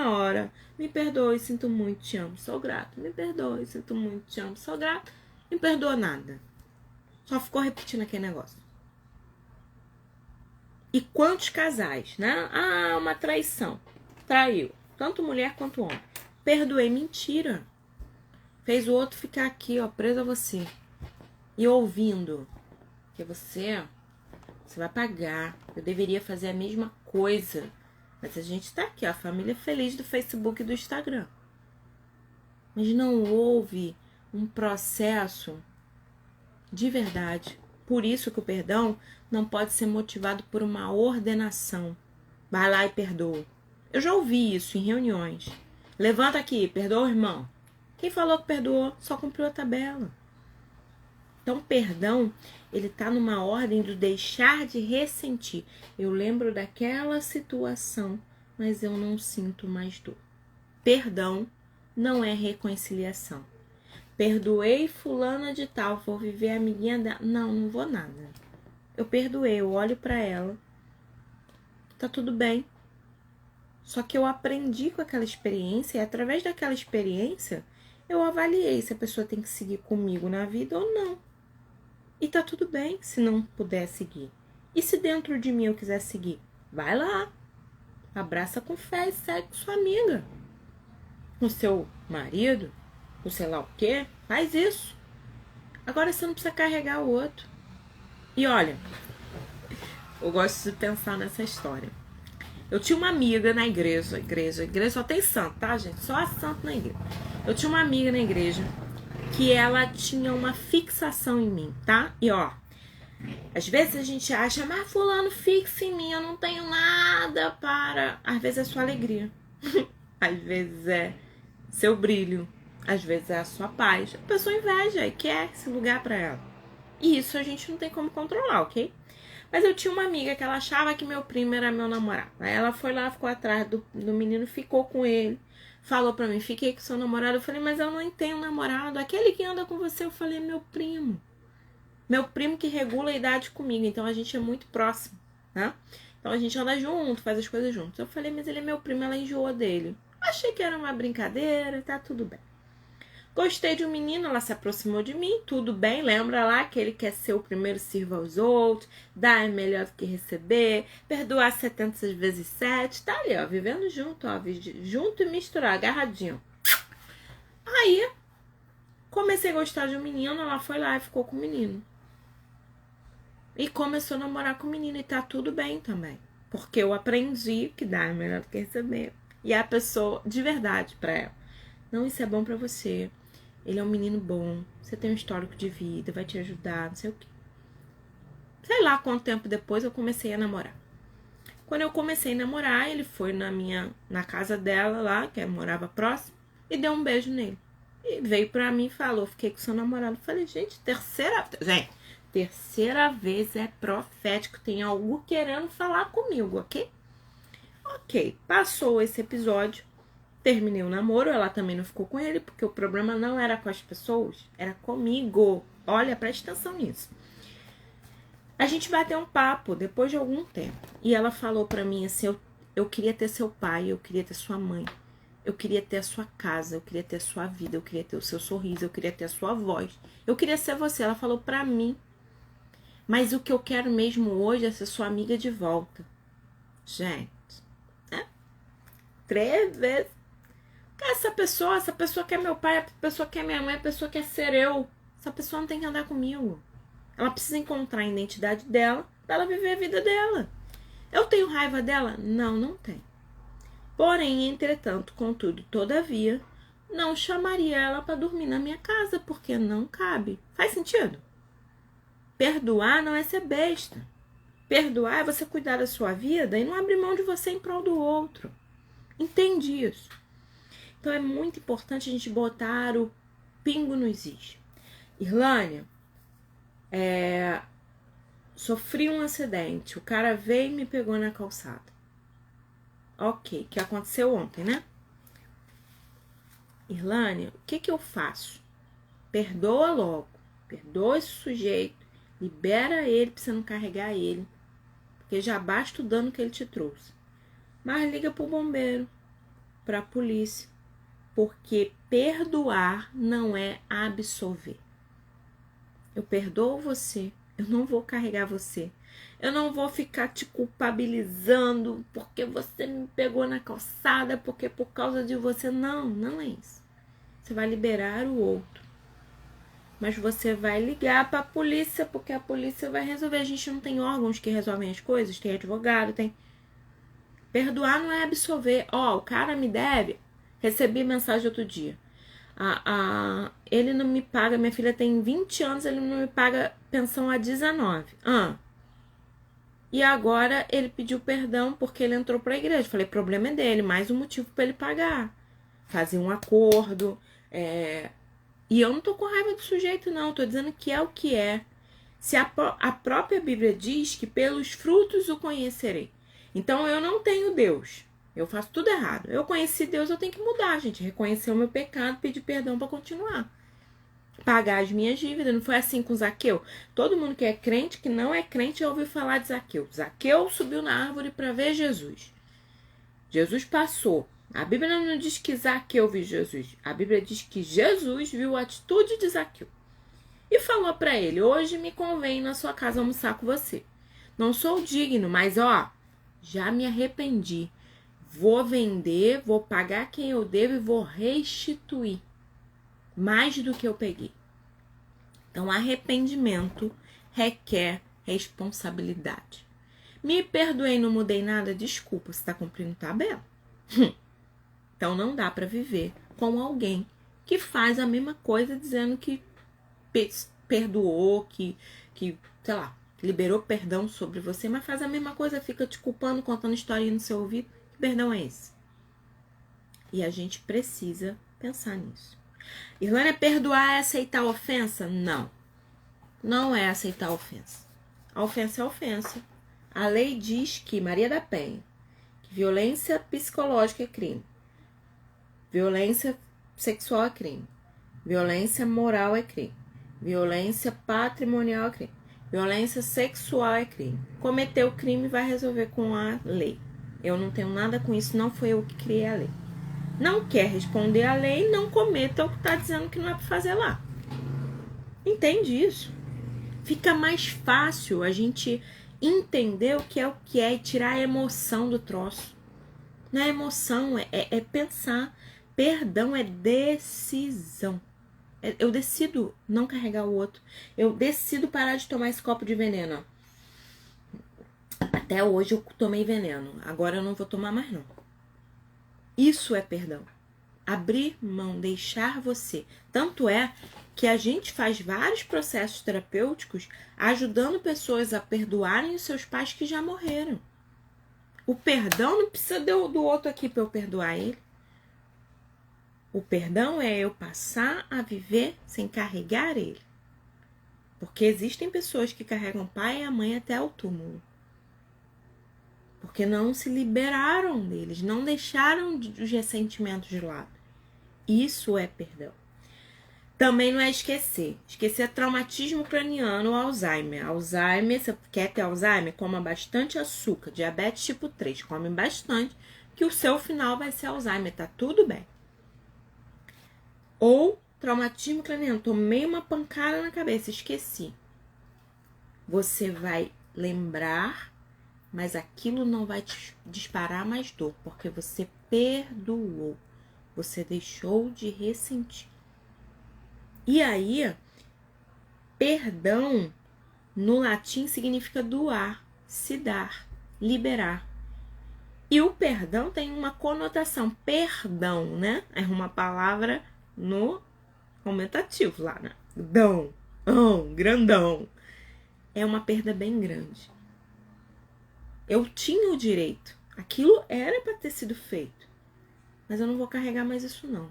Speaker 1: hora. Me perdoe, sinto muito, te amo, sou grato. Me perdoe, sinto muito, te amo, sou grato. Não perdoou nada. Só ficou repetindo aquele negócio. E quantos casais, né? Uma traição. Traiu. Tanto mulher quanto homem. Perdoei. Mentira. Fez o outro ficar aqui, ó, preso a você. E ouvindo. Que você vai pagar. Eu deveria fazer a mesma coisa. Mas a gente tá aqui, ó, a família feliz do Facebook e do Instagram. Mas não houve um processo de verdade. Por isso que o perdão não pode ser motivado por uma ordenação. Vai lá e perdoa. Eu já ouvi isso em reuniões. Levanta aqui, perdoa o irmão. Quem falou que perdoou só cumpriu a tabela. Então, perdão, ele tá numa ordem do deixar de ressentir. Eu lembro daquela situação, mas eu não sinto mais dor. Perdão não é reconciliação. Perdoei fulana de tal, vou viver a amiguinha dela. Não vou nada. Eu perdoei, eu olho pra ela. Tá tudo bem. Só que eu aprendi com aquela experiência e através daquela experiência eu avaliei se a pessoa tem que seguir comigo na vida ou não. E tá tudo bem se não puder seguir. E se dentro de mim eu quiser seguir? Vai lá. Abraça com fé e segue com sua amiga. Com seu marido, ou sei lá o quê, faz isso. Agora você não precisa carregar o outro. E olha, eu gosto de pensar nessa história. Eu tinha uma amiga na igreja. Igreja só tem santo, tá, gente? Só santo na igreja. Eu tinha uma amiga na igreja que ela tinha uma fixação em mim, tá? E ó, às vezes a gente acha, mas fulano fixa em mim, eu não tenho nada para... Às vezes é sua alegria. Às vezes é seu brilho. Às vezes é a sua paz. A pessoa inveja e quer esse lugar pra ela. E isso a gente não tem como controlar, ok? Mas eu tinha uma amiga que ela achava que meu primo era meu namorado. Aí ela foi lá, ficou atrás do menino, ficou com ele. Falou pra mim, fiquei com seu namorado. Eu falei, mas eu não tenho namorado. Aquele que anda com você, eu falei, é meu primo. Meu primo que regula a idade comigo. Então a gente é muito próximo, né? Então a gente anda junto, faz as coisas juntos. Eu falei, mas ele é meu primo, ela enjoou dele. Achei que era uma brincadeira, tá tudo bem. Gostei de um menino, ela se aproximou de mim, tudo bem. Lembra lá que ele quer ser o primeiro, sirva aos outros, dar é melhor do que receber, perdoar 70 vezes 7. Tá ali, ó, vivendo junto, ó, junto e misturado, agarradinho. Aí, comecei a gostar de um menino, ela foi lá e ficou com o menino. E começou a namorar com o menino e tá tudo bem também. Porque eu aprendi que dar é melhor do que receber. E a pessoa, de verdade, pra ela, não, isso é bom pra você. Ele é um menino bom, você tem um histórico de vida, vai te ajudar, não sei o quê. Sei lá quanto tempo depois eu comecei a namorar. Quando eu comecei a namorar, ele foi na casa dela lá, que morava próximo, e deu um beijo nele. E veio pra mim e falou, fiquei com seu namorado. Eu falei, gente, terceira vez é profético, tem algo querendo falar comigo, ok? Ok, passou esse episódio. Terminei o namoro, ela também não ficou com ele, porque o problema não era com as pessoas, era comigo. Olha, preste atenção nisso. A gente bateu um papo depois de algum tempo. E ela falou pra mim assim, eu queria ter seu pai, eu queria ter sua mãe. Eu queria ter a sua casa, eu queria ter a sua vida, eu queria ter o seu sorriso, eu queria ter a sua voz. Eu queria ser você. Ela falou pra mim. Mas o que eu quero mesmo hoje é ser sua amiga de volta. Gente, né? 3 vezes. Essa pessoa quer meu pai, a pessoa quer minha mãe, a pessoa quer ser eu. Essa pessoa não tem que andar comigo. Ela precisa encontrar a identidade dela para ela viver a vida dela. Eu tenho raiva dela? Não, não tenho. Porém, entretanto, contudo, todavia, não chamaria ela para dormir na minha casa, porque não cabe. Faz sentido? Perdoar não é ser besta. Perdoar é você cuidar da sua vida e não abrir mão de você em prol do outro. Entende isso? Então é muito importante a gente botar o pingo nos is. Irlânia, sofri um acidente. O cara veio e me pegou na calçada. Ok, que aconteceu ontem, né? Irlânia, o que eu faço? Perdoa logo. Perdoa esse sujeito. Libera ele pra você não carregar ele. Porque já basta o dano que ele te trouxe. Mas liga pro bombeiro, pra polícia. Porque perdoar não é absolver. Eu perdoo você, eu não vou carregar você. Eu não vou ficar te culpabilizando porque você me pegou na calçada, porque por causa de você. Não, não é isso. Você vai liberar o outro. Mas você vai ligar para a polícia, porque a polícia vai resolver. A gente não tem órgãos que resolvem as coisas, tem advogado, tem... Perdoar não é absolver. Ó, o cara me deve... Recebi mensagem outro dia. Ele não me paga, minha filha tem 20 anos, ele não me paga pensão há 19. E agora ele pediu perdão porque ele entrou para a igreja. Falei, problema é dele, mais um motivo para ele pagar. Fazer um acordo. E eu não tô com raiva do sujeito, não. Tô dizendo que é o que é. Se a própria Bíblia diz que pelos frutos o conhecerei. Então eu não tenho Deus. Eu faço tudo errado. Eu conheci Deus, eu tenho que mudar, gente. Reconhecer o meu pecado, pedir perdão para continuar. Pagar as minhas dívidas. Não foi assim com Zaqueu? Todo mundo que é crente, que não é crente, já ouviu falar de Zaqueu. Zaqueu subiu na árvore para ver Jesus. Jesus passou. A Bíblia não diz que Zaqueu viu Jesus. A Bíblia diz que Jesus viu a atitude de Zaqueu. E falou para ele, hoje me convém na sua casa almoçar com você. Não sou digno, mas já me arrependi. Vou vender, vou pagar quem eu devo e vou restituir mais do que eu peguei. Então, arrependimento requer responsabilidade. Me perdoei, não mudei nada, desculpa, você está cumprindo tabela. Então, não dá para viver com alguém que faz a mesma coisa dizendo que perdoou, que sei lá, liberou perdão sobre você, mas faz a mesma coisa, fica te culpando, contando historinha no seu ouvido. Que perdão é esse? E a gente precisa pensar nisso. Irlânia, perdoar é aceitar a ofensa? Não. Não é aceitar a ofensa. A ofensa é ofensa. A lei diz que, Maria da Penha, que violência psicológica é crime. Violência sexual é crime. Violência moral é crime. Violência patrimonial é crime. Violência sexual é crime. Cometeu o crime, vai resolver com a lei. Eu não tenho nada com isso, não foi eu que criei a lei. Não quer responder à lei, não cometa o que está dizendo que não é para fazer lá. Entende isso? Fica mais fácil a gente entender o que é e tirar a emoção do troço. Não é emoção, é pensar. Perdão é decisão. Eu decido não carregar o outro. Eu decido parar de tomar esse copo de veneno. Até hoje eu tomei veneno. Agora eu não vou tomar mais não. Isso é perdão. Abrir mão, deixar você. Tanto é que a gente faz vários processos terapêuticos ajudando pessoas a perdoarem os seus pais que já morreram. O perdão não precisa do outro aqui para eu perdoar ele. O perdão é eu passar a viver sem carregar ele. Porque existem pessoas que carregam o pai e a mãe até o túmulo. Porque não se liberaram deles, não deixaram os ressentimentos de lado. Isso é perdão. Também não é esquecer. Esquecer é traumatismo craniano ou Alzheimer. Alzheimer, você quer ter Alzheimer? Coma bastante açúcar. Diabetes tipo 3, come bastante, que o seu final vai ser Alzheimer, tá tudo bem. Ou traumatismo craniano, tomei uma pancada na cabeça, esqueci. Você vai lembrar, mas aquilo não vai te disparar mais dor, porque você perdoou. Você deixou de ressentir. E aí, perdão no latim significa doar, se dar, liberar. E o perdão tem uma conotação, perdão, né? É uma palavra no aumentativo lá, né? Dão, grandão. É uma perda bem grande. Eu tinha o direito. Aquilo era para ter sido feito. Mas eu não vou carregar mais isso, não.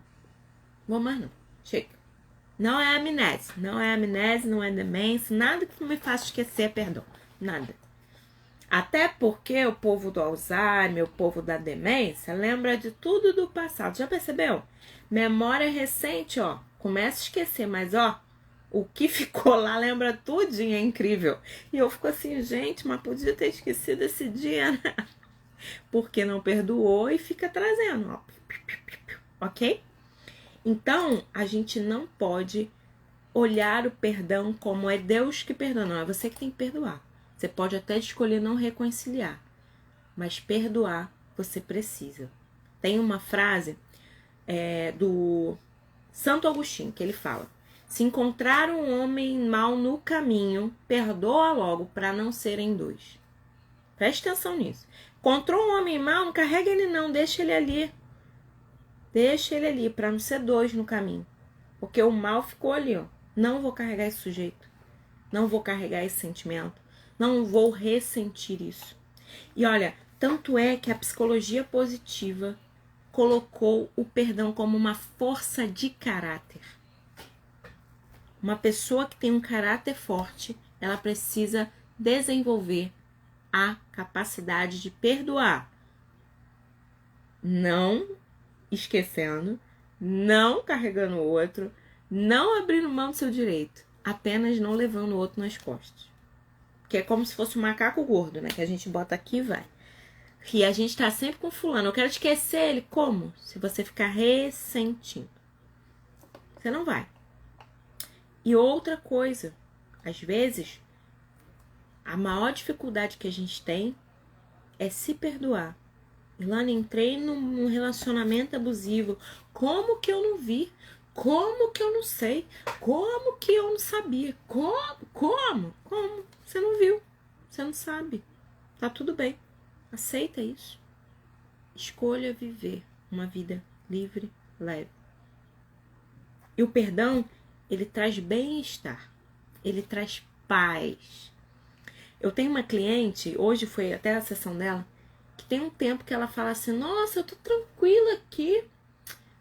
Speaker 1: Vou mais não. Chega. Não é amnésia. Não é amnésia, não é demência. Nada que me faça esquecer perdão. Nada. Até porque o povo do Alzheimer, o povo da demência, lembra de tudo do passado. Já percebeu? Memória recente, ó. Começa a esquecer, mas ó, o que ficou lá lembra tudinho, é incrível. E eu fico assim, gente, mas podia ter esquecido esse dia, né? Porque não perdoou e fica trazendo, ó. Ok? Então, a gente não pode olhar o perdão como é Deus que perdoa. Não, é você que tem que perdoar. Você pode até escolher não reconciliar, mas perdoar você precisa. Tem uma frase do Santo Agostinho que ele fala: se encontrar um homem mau no caminho, perdoa logo para não serem dois. Preste atenção nisso. Encontrou um homem mau, não carrega ele não, deixa ele ali. Deixa ele ali para não ser dois no caminho. Porque o mal ficou ali, ó. Não vou carregar esse sujeito. Não vou carregar esse sentimento. Não vou ressentir isso. E olha, tanto é que a psicologia positiva colocou o perdão como uma força de caráter. Uma pessoa que tem um caráter forte, ela precisa desenvolver a capacidade de perdoar. Não esquecendo, não carregando o outro, não abrindo mão do seu direito, apenas não levando o outro nas costas. Que é como se fosse um macaco gordo, né? Que a gente bota aqui e vai. E a gente tá sempre com fulano. Eu quero esquecer ele. Como? Se você ficar ressentindo. Você não vai. E outra coisa. Às vezes, a maior dificuldade que a gente tem é se perdoar. Ilana, entrei num relacionamento abusivo. Como que eu não vi? Como que eu não sei? Como que eu não sabia? Como? Você não viu, você não sabe. Tá tudo bem, aceita isso. Escolha viver uma vida livre, leve. E o perdão, ele traz bem-estar, ele traz paz. Eu tenho uma cliente, hoje foi até a sessão dela, que tem um tempo que ela fala assim, nossa, eu tô tranquila aqui.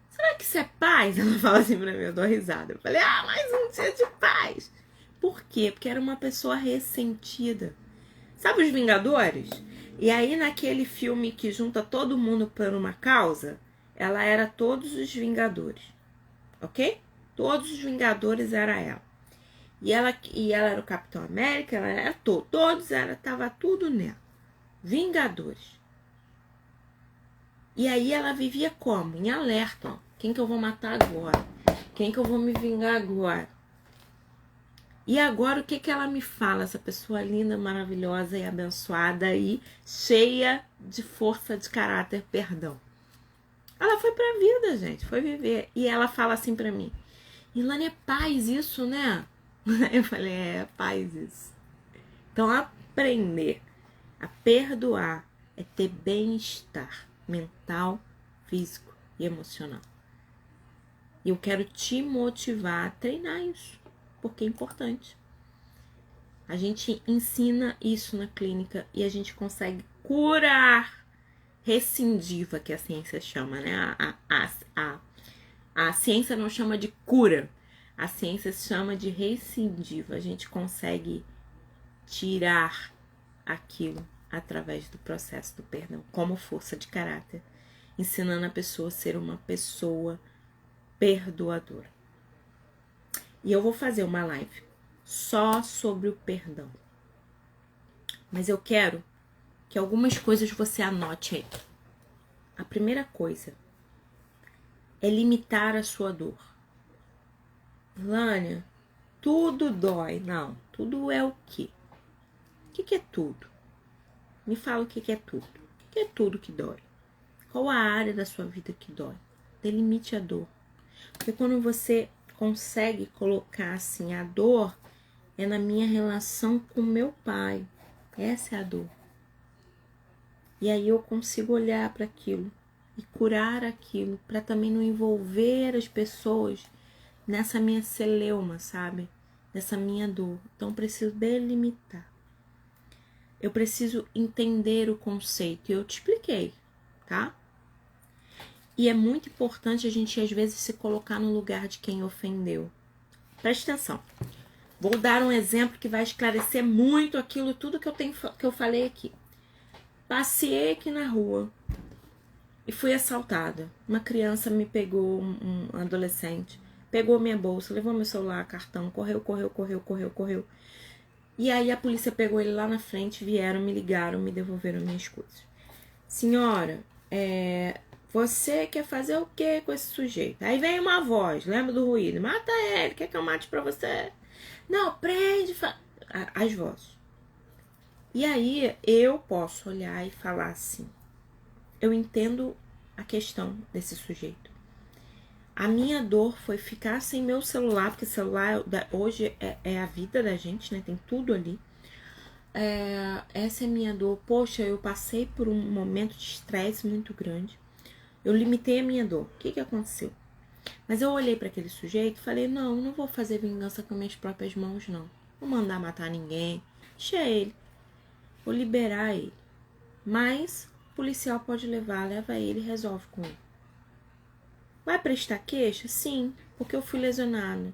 Speaker 1: Será que isso é paz? Ela fala assim pra mim, eu dou risada. Eu falei, mais um dia de paz. Por quê? Porque era uma pessoa ressentida. Sabe os Vingadores? E aí naquele filme que junta todo mundo por uma causa, ela era todos os Vingadores. Ok? Todos os Vingadores era ela. E ela era o Capitão América, ela era todos, tava tudo nela. Vingadores. E aí ela vivia como? Em alerta, ó. Quem que eu vou matar agora? Quem que eu vou me vingar agora? E agora o que que ela me fala? Essa pessoa linda, maravilhosa e abençoada e cheia de força de caráter, perdão. Ela foi pra vida, gente, foi viver. E ela fala assim pra mim, Ilane, é paz isso, né? Eu falei, é paz isso. Então aprender a perdoar é ter bem-estar mental, físico e emocional. E eu quero te motivar a treinar isso, porque é importante. A gente ensina isso na clínica e a gente consegue curar recidiva, que a ciência chama, né? A ciência não chama de cura, a ciência chama de recidiva. A gente consegue tirar aquilo através do processo do perdão, como força de caráter, ensinando a pessoa a ser uma pessoa perdoadora. E eu vou fazer uma live só sobre o perdão. Mas eu quero que algumas coisas você anote aí. A primeira coisa é limitar a sua dor. Lânia, tudo dói. Não, tudo é o quê? O que é tudo? Me fala o que é tudo. O que é tudo que dói? Qual a área da sua vida que dói? Delimite a dor. Porque quando você consegue colocar assim, a dor é na minha relação com meu pai. Essa é a dor. E aí eu consigo olhar para aquilo e curar aquilo, para também não envolver as pessoas nessa minha celeuma, sabe? Nessa minha dor. Então eu preciso delimitar. Eu preciso entender o conceito. E eu te expliquei, tá? E é muito importante a gente, às vezes, se colocar no lugar de quem ofendeu. Preste atenção. Vou dar um exemplo que vai esclarecer muito aquilo, tudo que eu falei aqui. Passei aqui na rua e fui assaltada. Uma criança me pegou, um adolescente, pegou minha bolsa, levou meu celular, cartão, correu. E aí a polícia pegou ele lá na frente, vieram, me ligaram, me devolveram minhas coisas. Senhora, você quer fazer o que com esse sujeito? Aí vem uma voz, lembra do ruído? Mata ele, quer que eu mate pra você? Não, prende, as vozes. E aí eu posso olhar e falar assim, eu entendo a questão desse sujeito. A minha dor foi ficar sem meu celular, porque celular hoje é a vida da gente, né? Tem tudo ali. Essa é a minha dor. Poxa, eu passei por um momento de estresse muito grande. Eu limitei a minha dor. O que aconteceu? Mas eu olhei para aquele sujeito e falei, não vou fazer vingança com minhas próprias mãos, não. Vou mandar matar ninguém. Deixa ele. Vou liberar ele. Mas o policial pode levar, leva ele e resolve com ele. Vai prestar queixa? Sim, porque eu fui lesionada.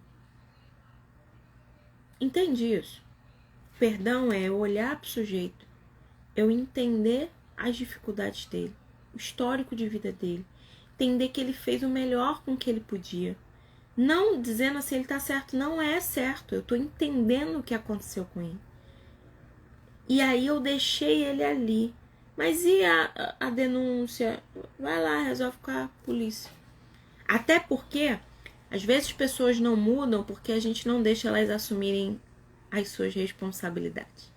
Speaker 1: Entendi isso. Perdão é eu olhar para o sujeito, eu entender as dificuldades dele, o histórico de vida dele, entender que ele fez o melhor com que ele podia. Não dizendo assim, ele tá certo, não é certo. Eu tô entendendo o que aconteceu com ele. E aí eu deixei ele ali. Mas e a denúncia? Vai lá, resolve com a polícia. Até porque, às vezes, as pessoas não mudam porque a gente não deixa elas assumirem as suas responsabilidades.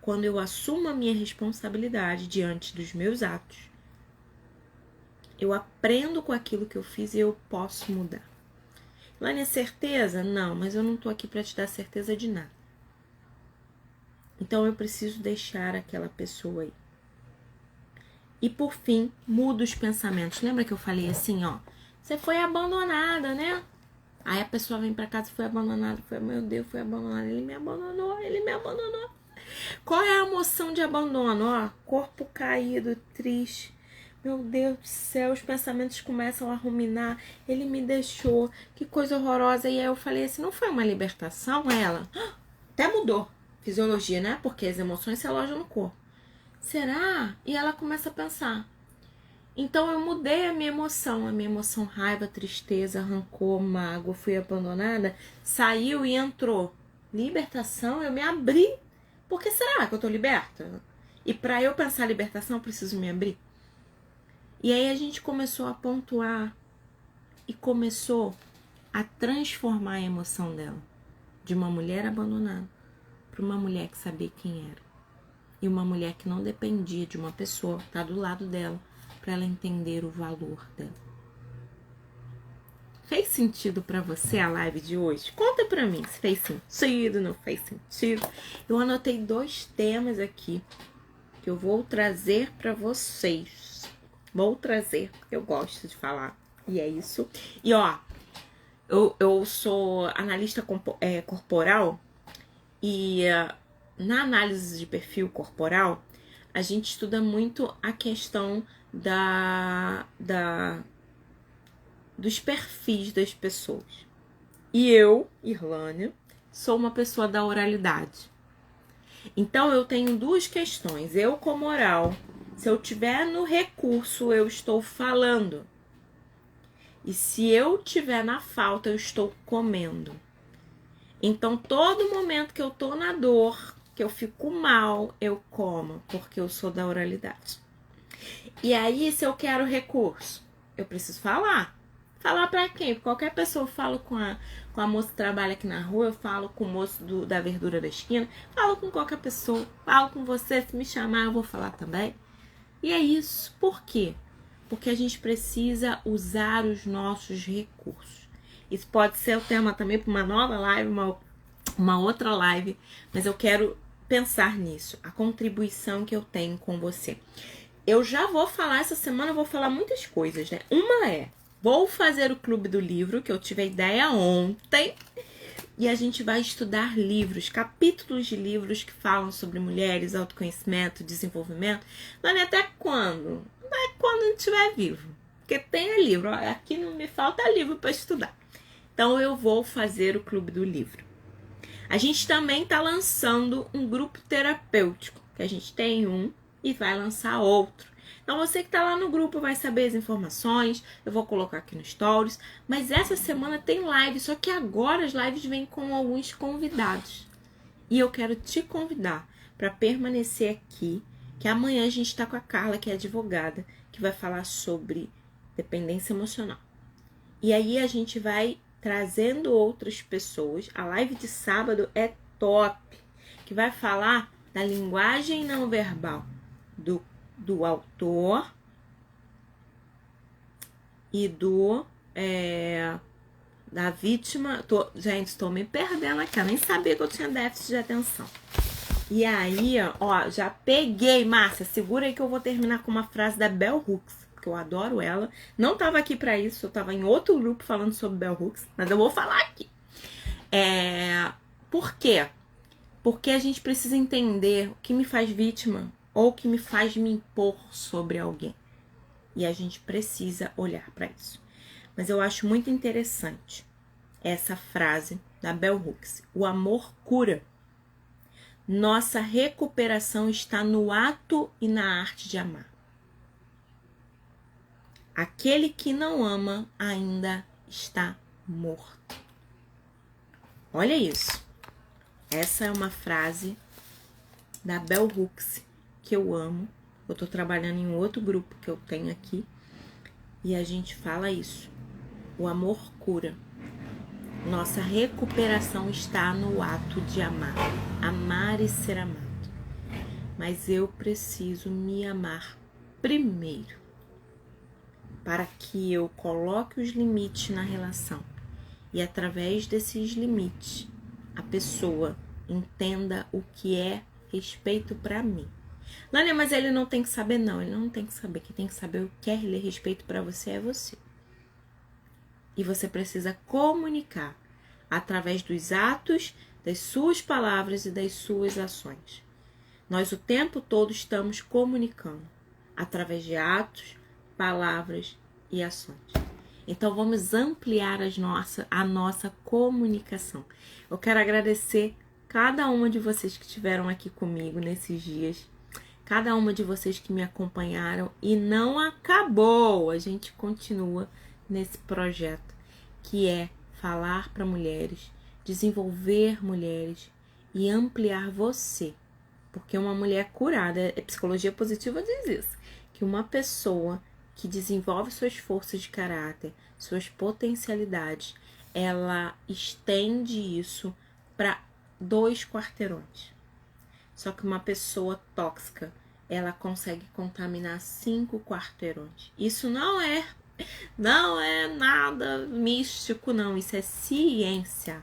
Speaker 1: Quando eu assumo a minha responsabilidade diante dos meus atos, Eu aprendo com aquilo que eu fiz e eu posso mudar. Lani, é certeza? Não, mas eu não tô aqui para te dar certeza de nada. Então eu preciso deixar aquela pessoa aí. E por fim, muda os pensamentos. Lembra que eu falei assim, ó? Você foi abandonada, né? Aí a pessoa vem pra casa e foi abandonada. Meu Deus, foi abandonada. Ele me abandonou. Qual é a emoção de abandono? Ó, corpo caído, triste. Meu Deus do céu, os pensamentos começam a ruminar. Ele me deixou, que coisa horrorosa. E aí eu falei assim, não foi uma libertação? Ela, até mudou. Fisiologia, né? Porque as emoções se alojam no corpo. Será? E ela começa a pensar. Então eu mudei a minha emoção raiva, tristeza, rancor, mágoa, fui abandonada, saiu e entrou. Libertação, eu me abri. Por que será que eu tô liberta? E para eu pensar libertação, eu preciso me abrir. E aí a gente começou a pontuar e começou a transformar a emoção dela. De uma mulher abandonada para uma mulher que sabia quem era. E uma mulher que não dependia de uma pessoa estar do lado dela para ela entender o valor dela. Fez sentido para você a live de hoje? Conta para mim se fez sentido, não fez sentido. Eu anotei 2 temas aqui que eu vou trazer para vocês. Vou trazer, porque eu gosto de falar. E é isso. E ó, eu sou analista corporal e na análise de perfil corporal, a gente estuda muito a questão dos perfis das pessoas. E eu, Irlânia, sou uma pessoa da oralidade. Então eu tenho 2 questões. Eu como oral, se eu tiver no recurso, eu estou falando. E se eu tiver na falta, eu estou comendo. Então todo momento que eu tô na dor, que eu fico mal, eu como, porque eu sou da oralidade. E aí, se eu quero recurso, eu preciso falar. Falar pra quem? Qualquer pessoa, eu falo com a moça que trabalha aqui na rua, eu falo com o moço da verdura da esquina, falo com qualquer pessoa, falo com você, se me chamar eu vou falar também. E é isso. Por quê? Porque a gente precisa usar os nossos recursos. Isso pode ser o tema também para uma nova live, uma outra live, mas eu quero pensar nisso, a contribuição que eu tenho com você. Eu já vou falar, essa semana eu vou falar muitas coisas, né? Uma vou fazer o clube do livro, que eu tive a ideia ontem, e a gente vai estudar livros, capítulos de livros que falam sobre mulheres, autoconhecimento, desenvolvimento. Não é até quando? Não é quando a gente estiver vivo, porque tem livro, aqui não me falta livro para estudar. Então eu vou fazer o clube do livro. A gente também está lançando um grupo terapêutico, que a gente tem um e vai lançar outro. Então você que está lá no grupo vai saber as informações, eu vou colocar aqui no Stories, mas essa semana tem live, só que agora as lives vêm com alguns convidados. E eu quero te convidar para permanecer aqui, que amanhã a gente está com a Carla, que é advogada, que vai falar sobre dependência emocional. E aí a gente vai trazendo outras pessoas. A live de sábado é top, que vai falar da linguagem não verbal do autor e da vítima. Gente, estou me perdendo aqui, eu nem sabia que eu tinha déficit de atenção. E aí, ó, já peguei, Márcia, segura aí que eu vou terminar com uma frase da Bell Hooks, que eu adoro ela. Não tava aqui pra isso, eu tava em outro grupo falando sobre Bell Hooks, mas eu vou falar aqui. Por quê? Porque a gente precisa entender o que me faz vítima ou o que me faz me impor sobre alguém. E a gente precisa olhar para isso. Mas eu acho muito interessante essa frase da Bell Hooks. O amor cura. Nossa recuperação está no ato e na arte de amar. Aquele que não ama ainda está morto. Olha isso. Essa é uma frase da Bell Hooks que eu amo. Eu tô trabalhando em outro grupo que eu tenho aqui e a gente fala isso. O amor cura. Nossa recuperação está no ato de amar. Amar e ser amado. Mas eu preciso me amar primeiro. para que eu coloque os limites na relação. E através desses limites, a pessoa entenda o que é respeito para mim. Lânia, mas ele não tem que saber, não. Ele não tem que saber. Quem tem que saber o que é respeito para você é você. E você precisa comunicar através dos atos, das suas palavras e das suas ações. Nós o tempo todo estamos comunicando através de atos, palavras e ações. Então vamos ampliar a nossa comunicação. Eu quero agradecer cada uma de vocês que estiveram aqui comigo nesses dias. Cada uma de vocês que me acompanharam. E não acabou. A gente continua nesse projeto que é falar para mulheres, desenvolver mulheres e ampliar você. Porque uma mulher curada, a psicologia positiva diz isso, que uma pessoa que desenvolve suas forças de caráter, suas potencialidades, ela estende isso para 2 quarteirões. Só que uma pessoa tóxica, ela consegue contaminar 5 quarteirões. Isso não é nada místico, não. Isso é ciência.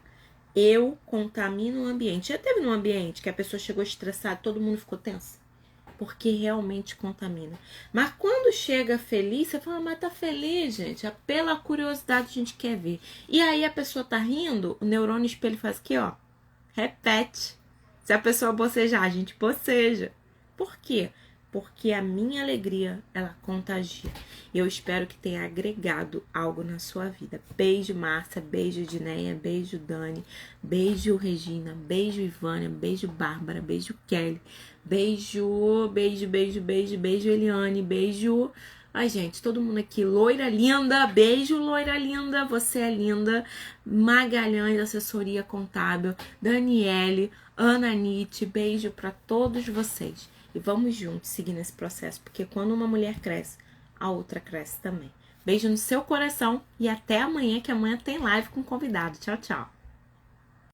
Speaker 1: Eu contamino o ambiente. Já teve num ambiente que a pessoa chegou estressada, todo mundo ficou tenso? Porque realmente contamina. Mas quando chega feliz, você fala, mas tá feliz, gente. Pela curiosidade a gente quer ver. E aí a pessoa tá rindo, o neurônio espelho faz aqui, ó. Repete. Se a pessoa bocejar, a gente boceja. Por quê? Porque a minha alegria, ela contagia. Eu espero que tenha agregado algo na sua vida. Beijo, Márcia. Beijo, Dineia. Beijo, Dani. Beijo, Regina. Beijo, Ivânia. Beijo, Bárbara. Beijo, Kelly. Beijo, Eliane. Beijo... Ai, gente, todo mundo aqui. Loira linda. Beijo, loira linda. Você é linda. Magalhães, assessoria contábil. Daniele. Ana Nietzsche. Beijo pra todos vocês. E vamos juntos seguir nesse processo, porque quando uma mulher cresce, a outra cresce também. Beijo no seu coração e até amanhã, que amanhã tem live com convidado. Tchau, tchau.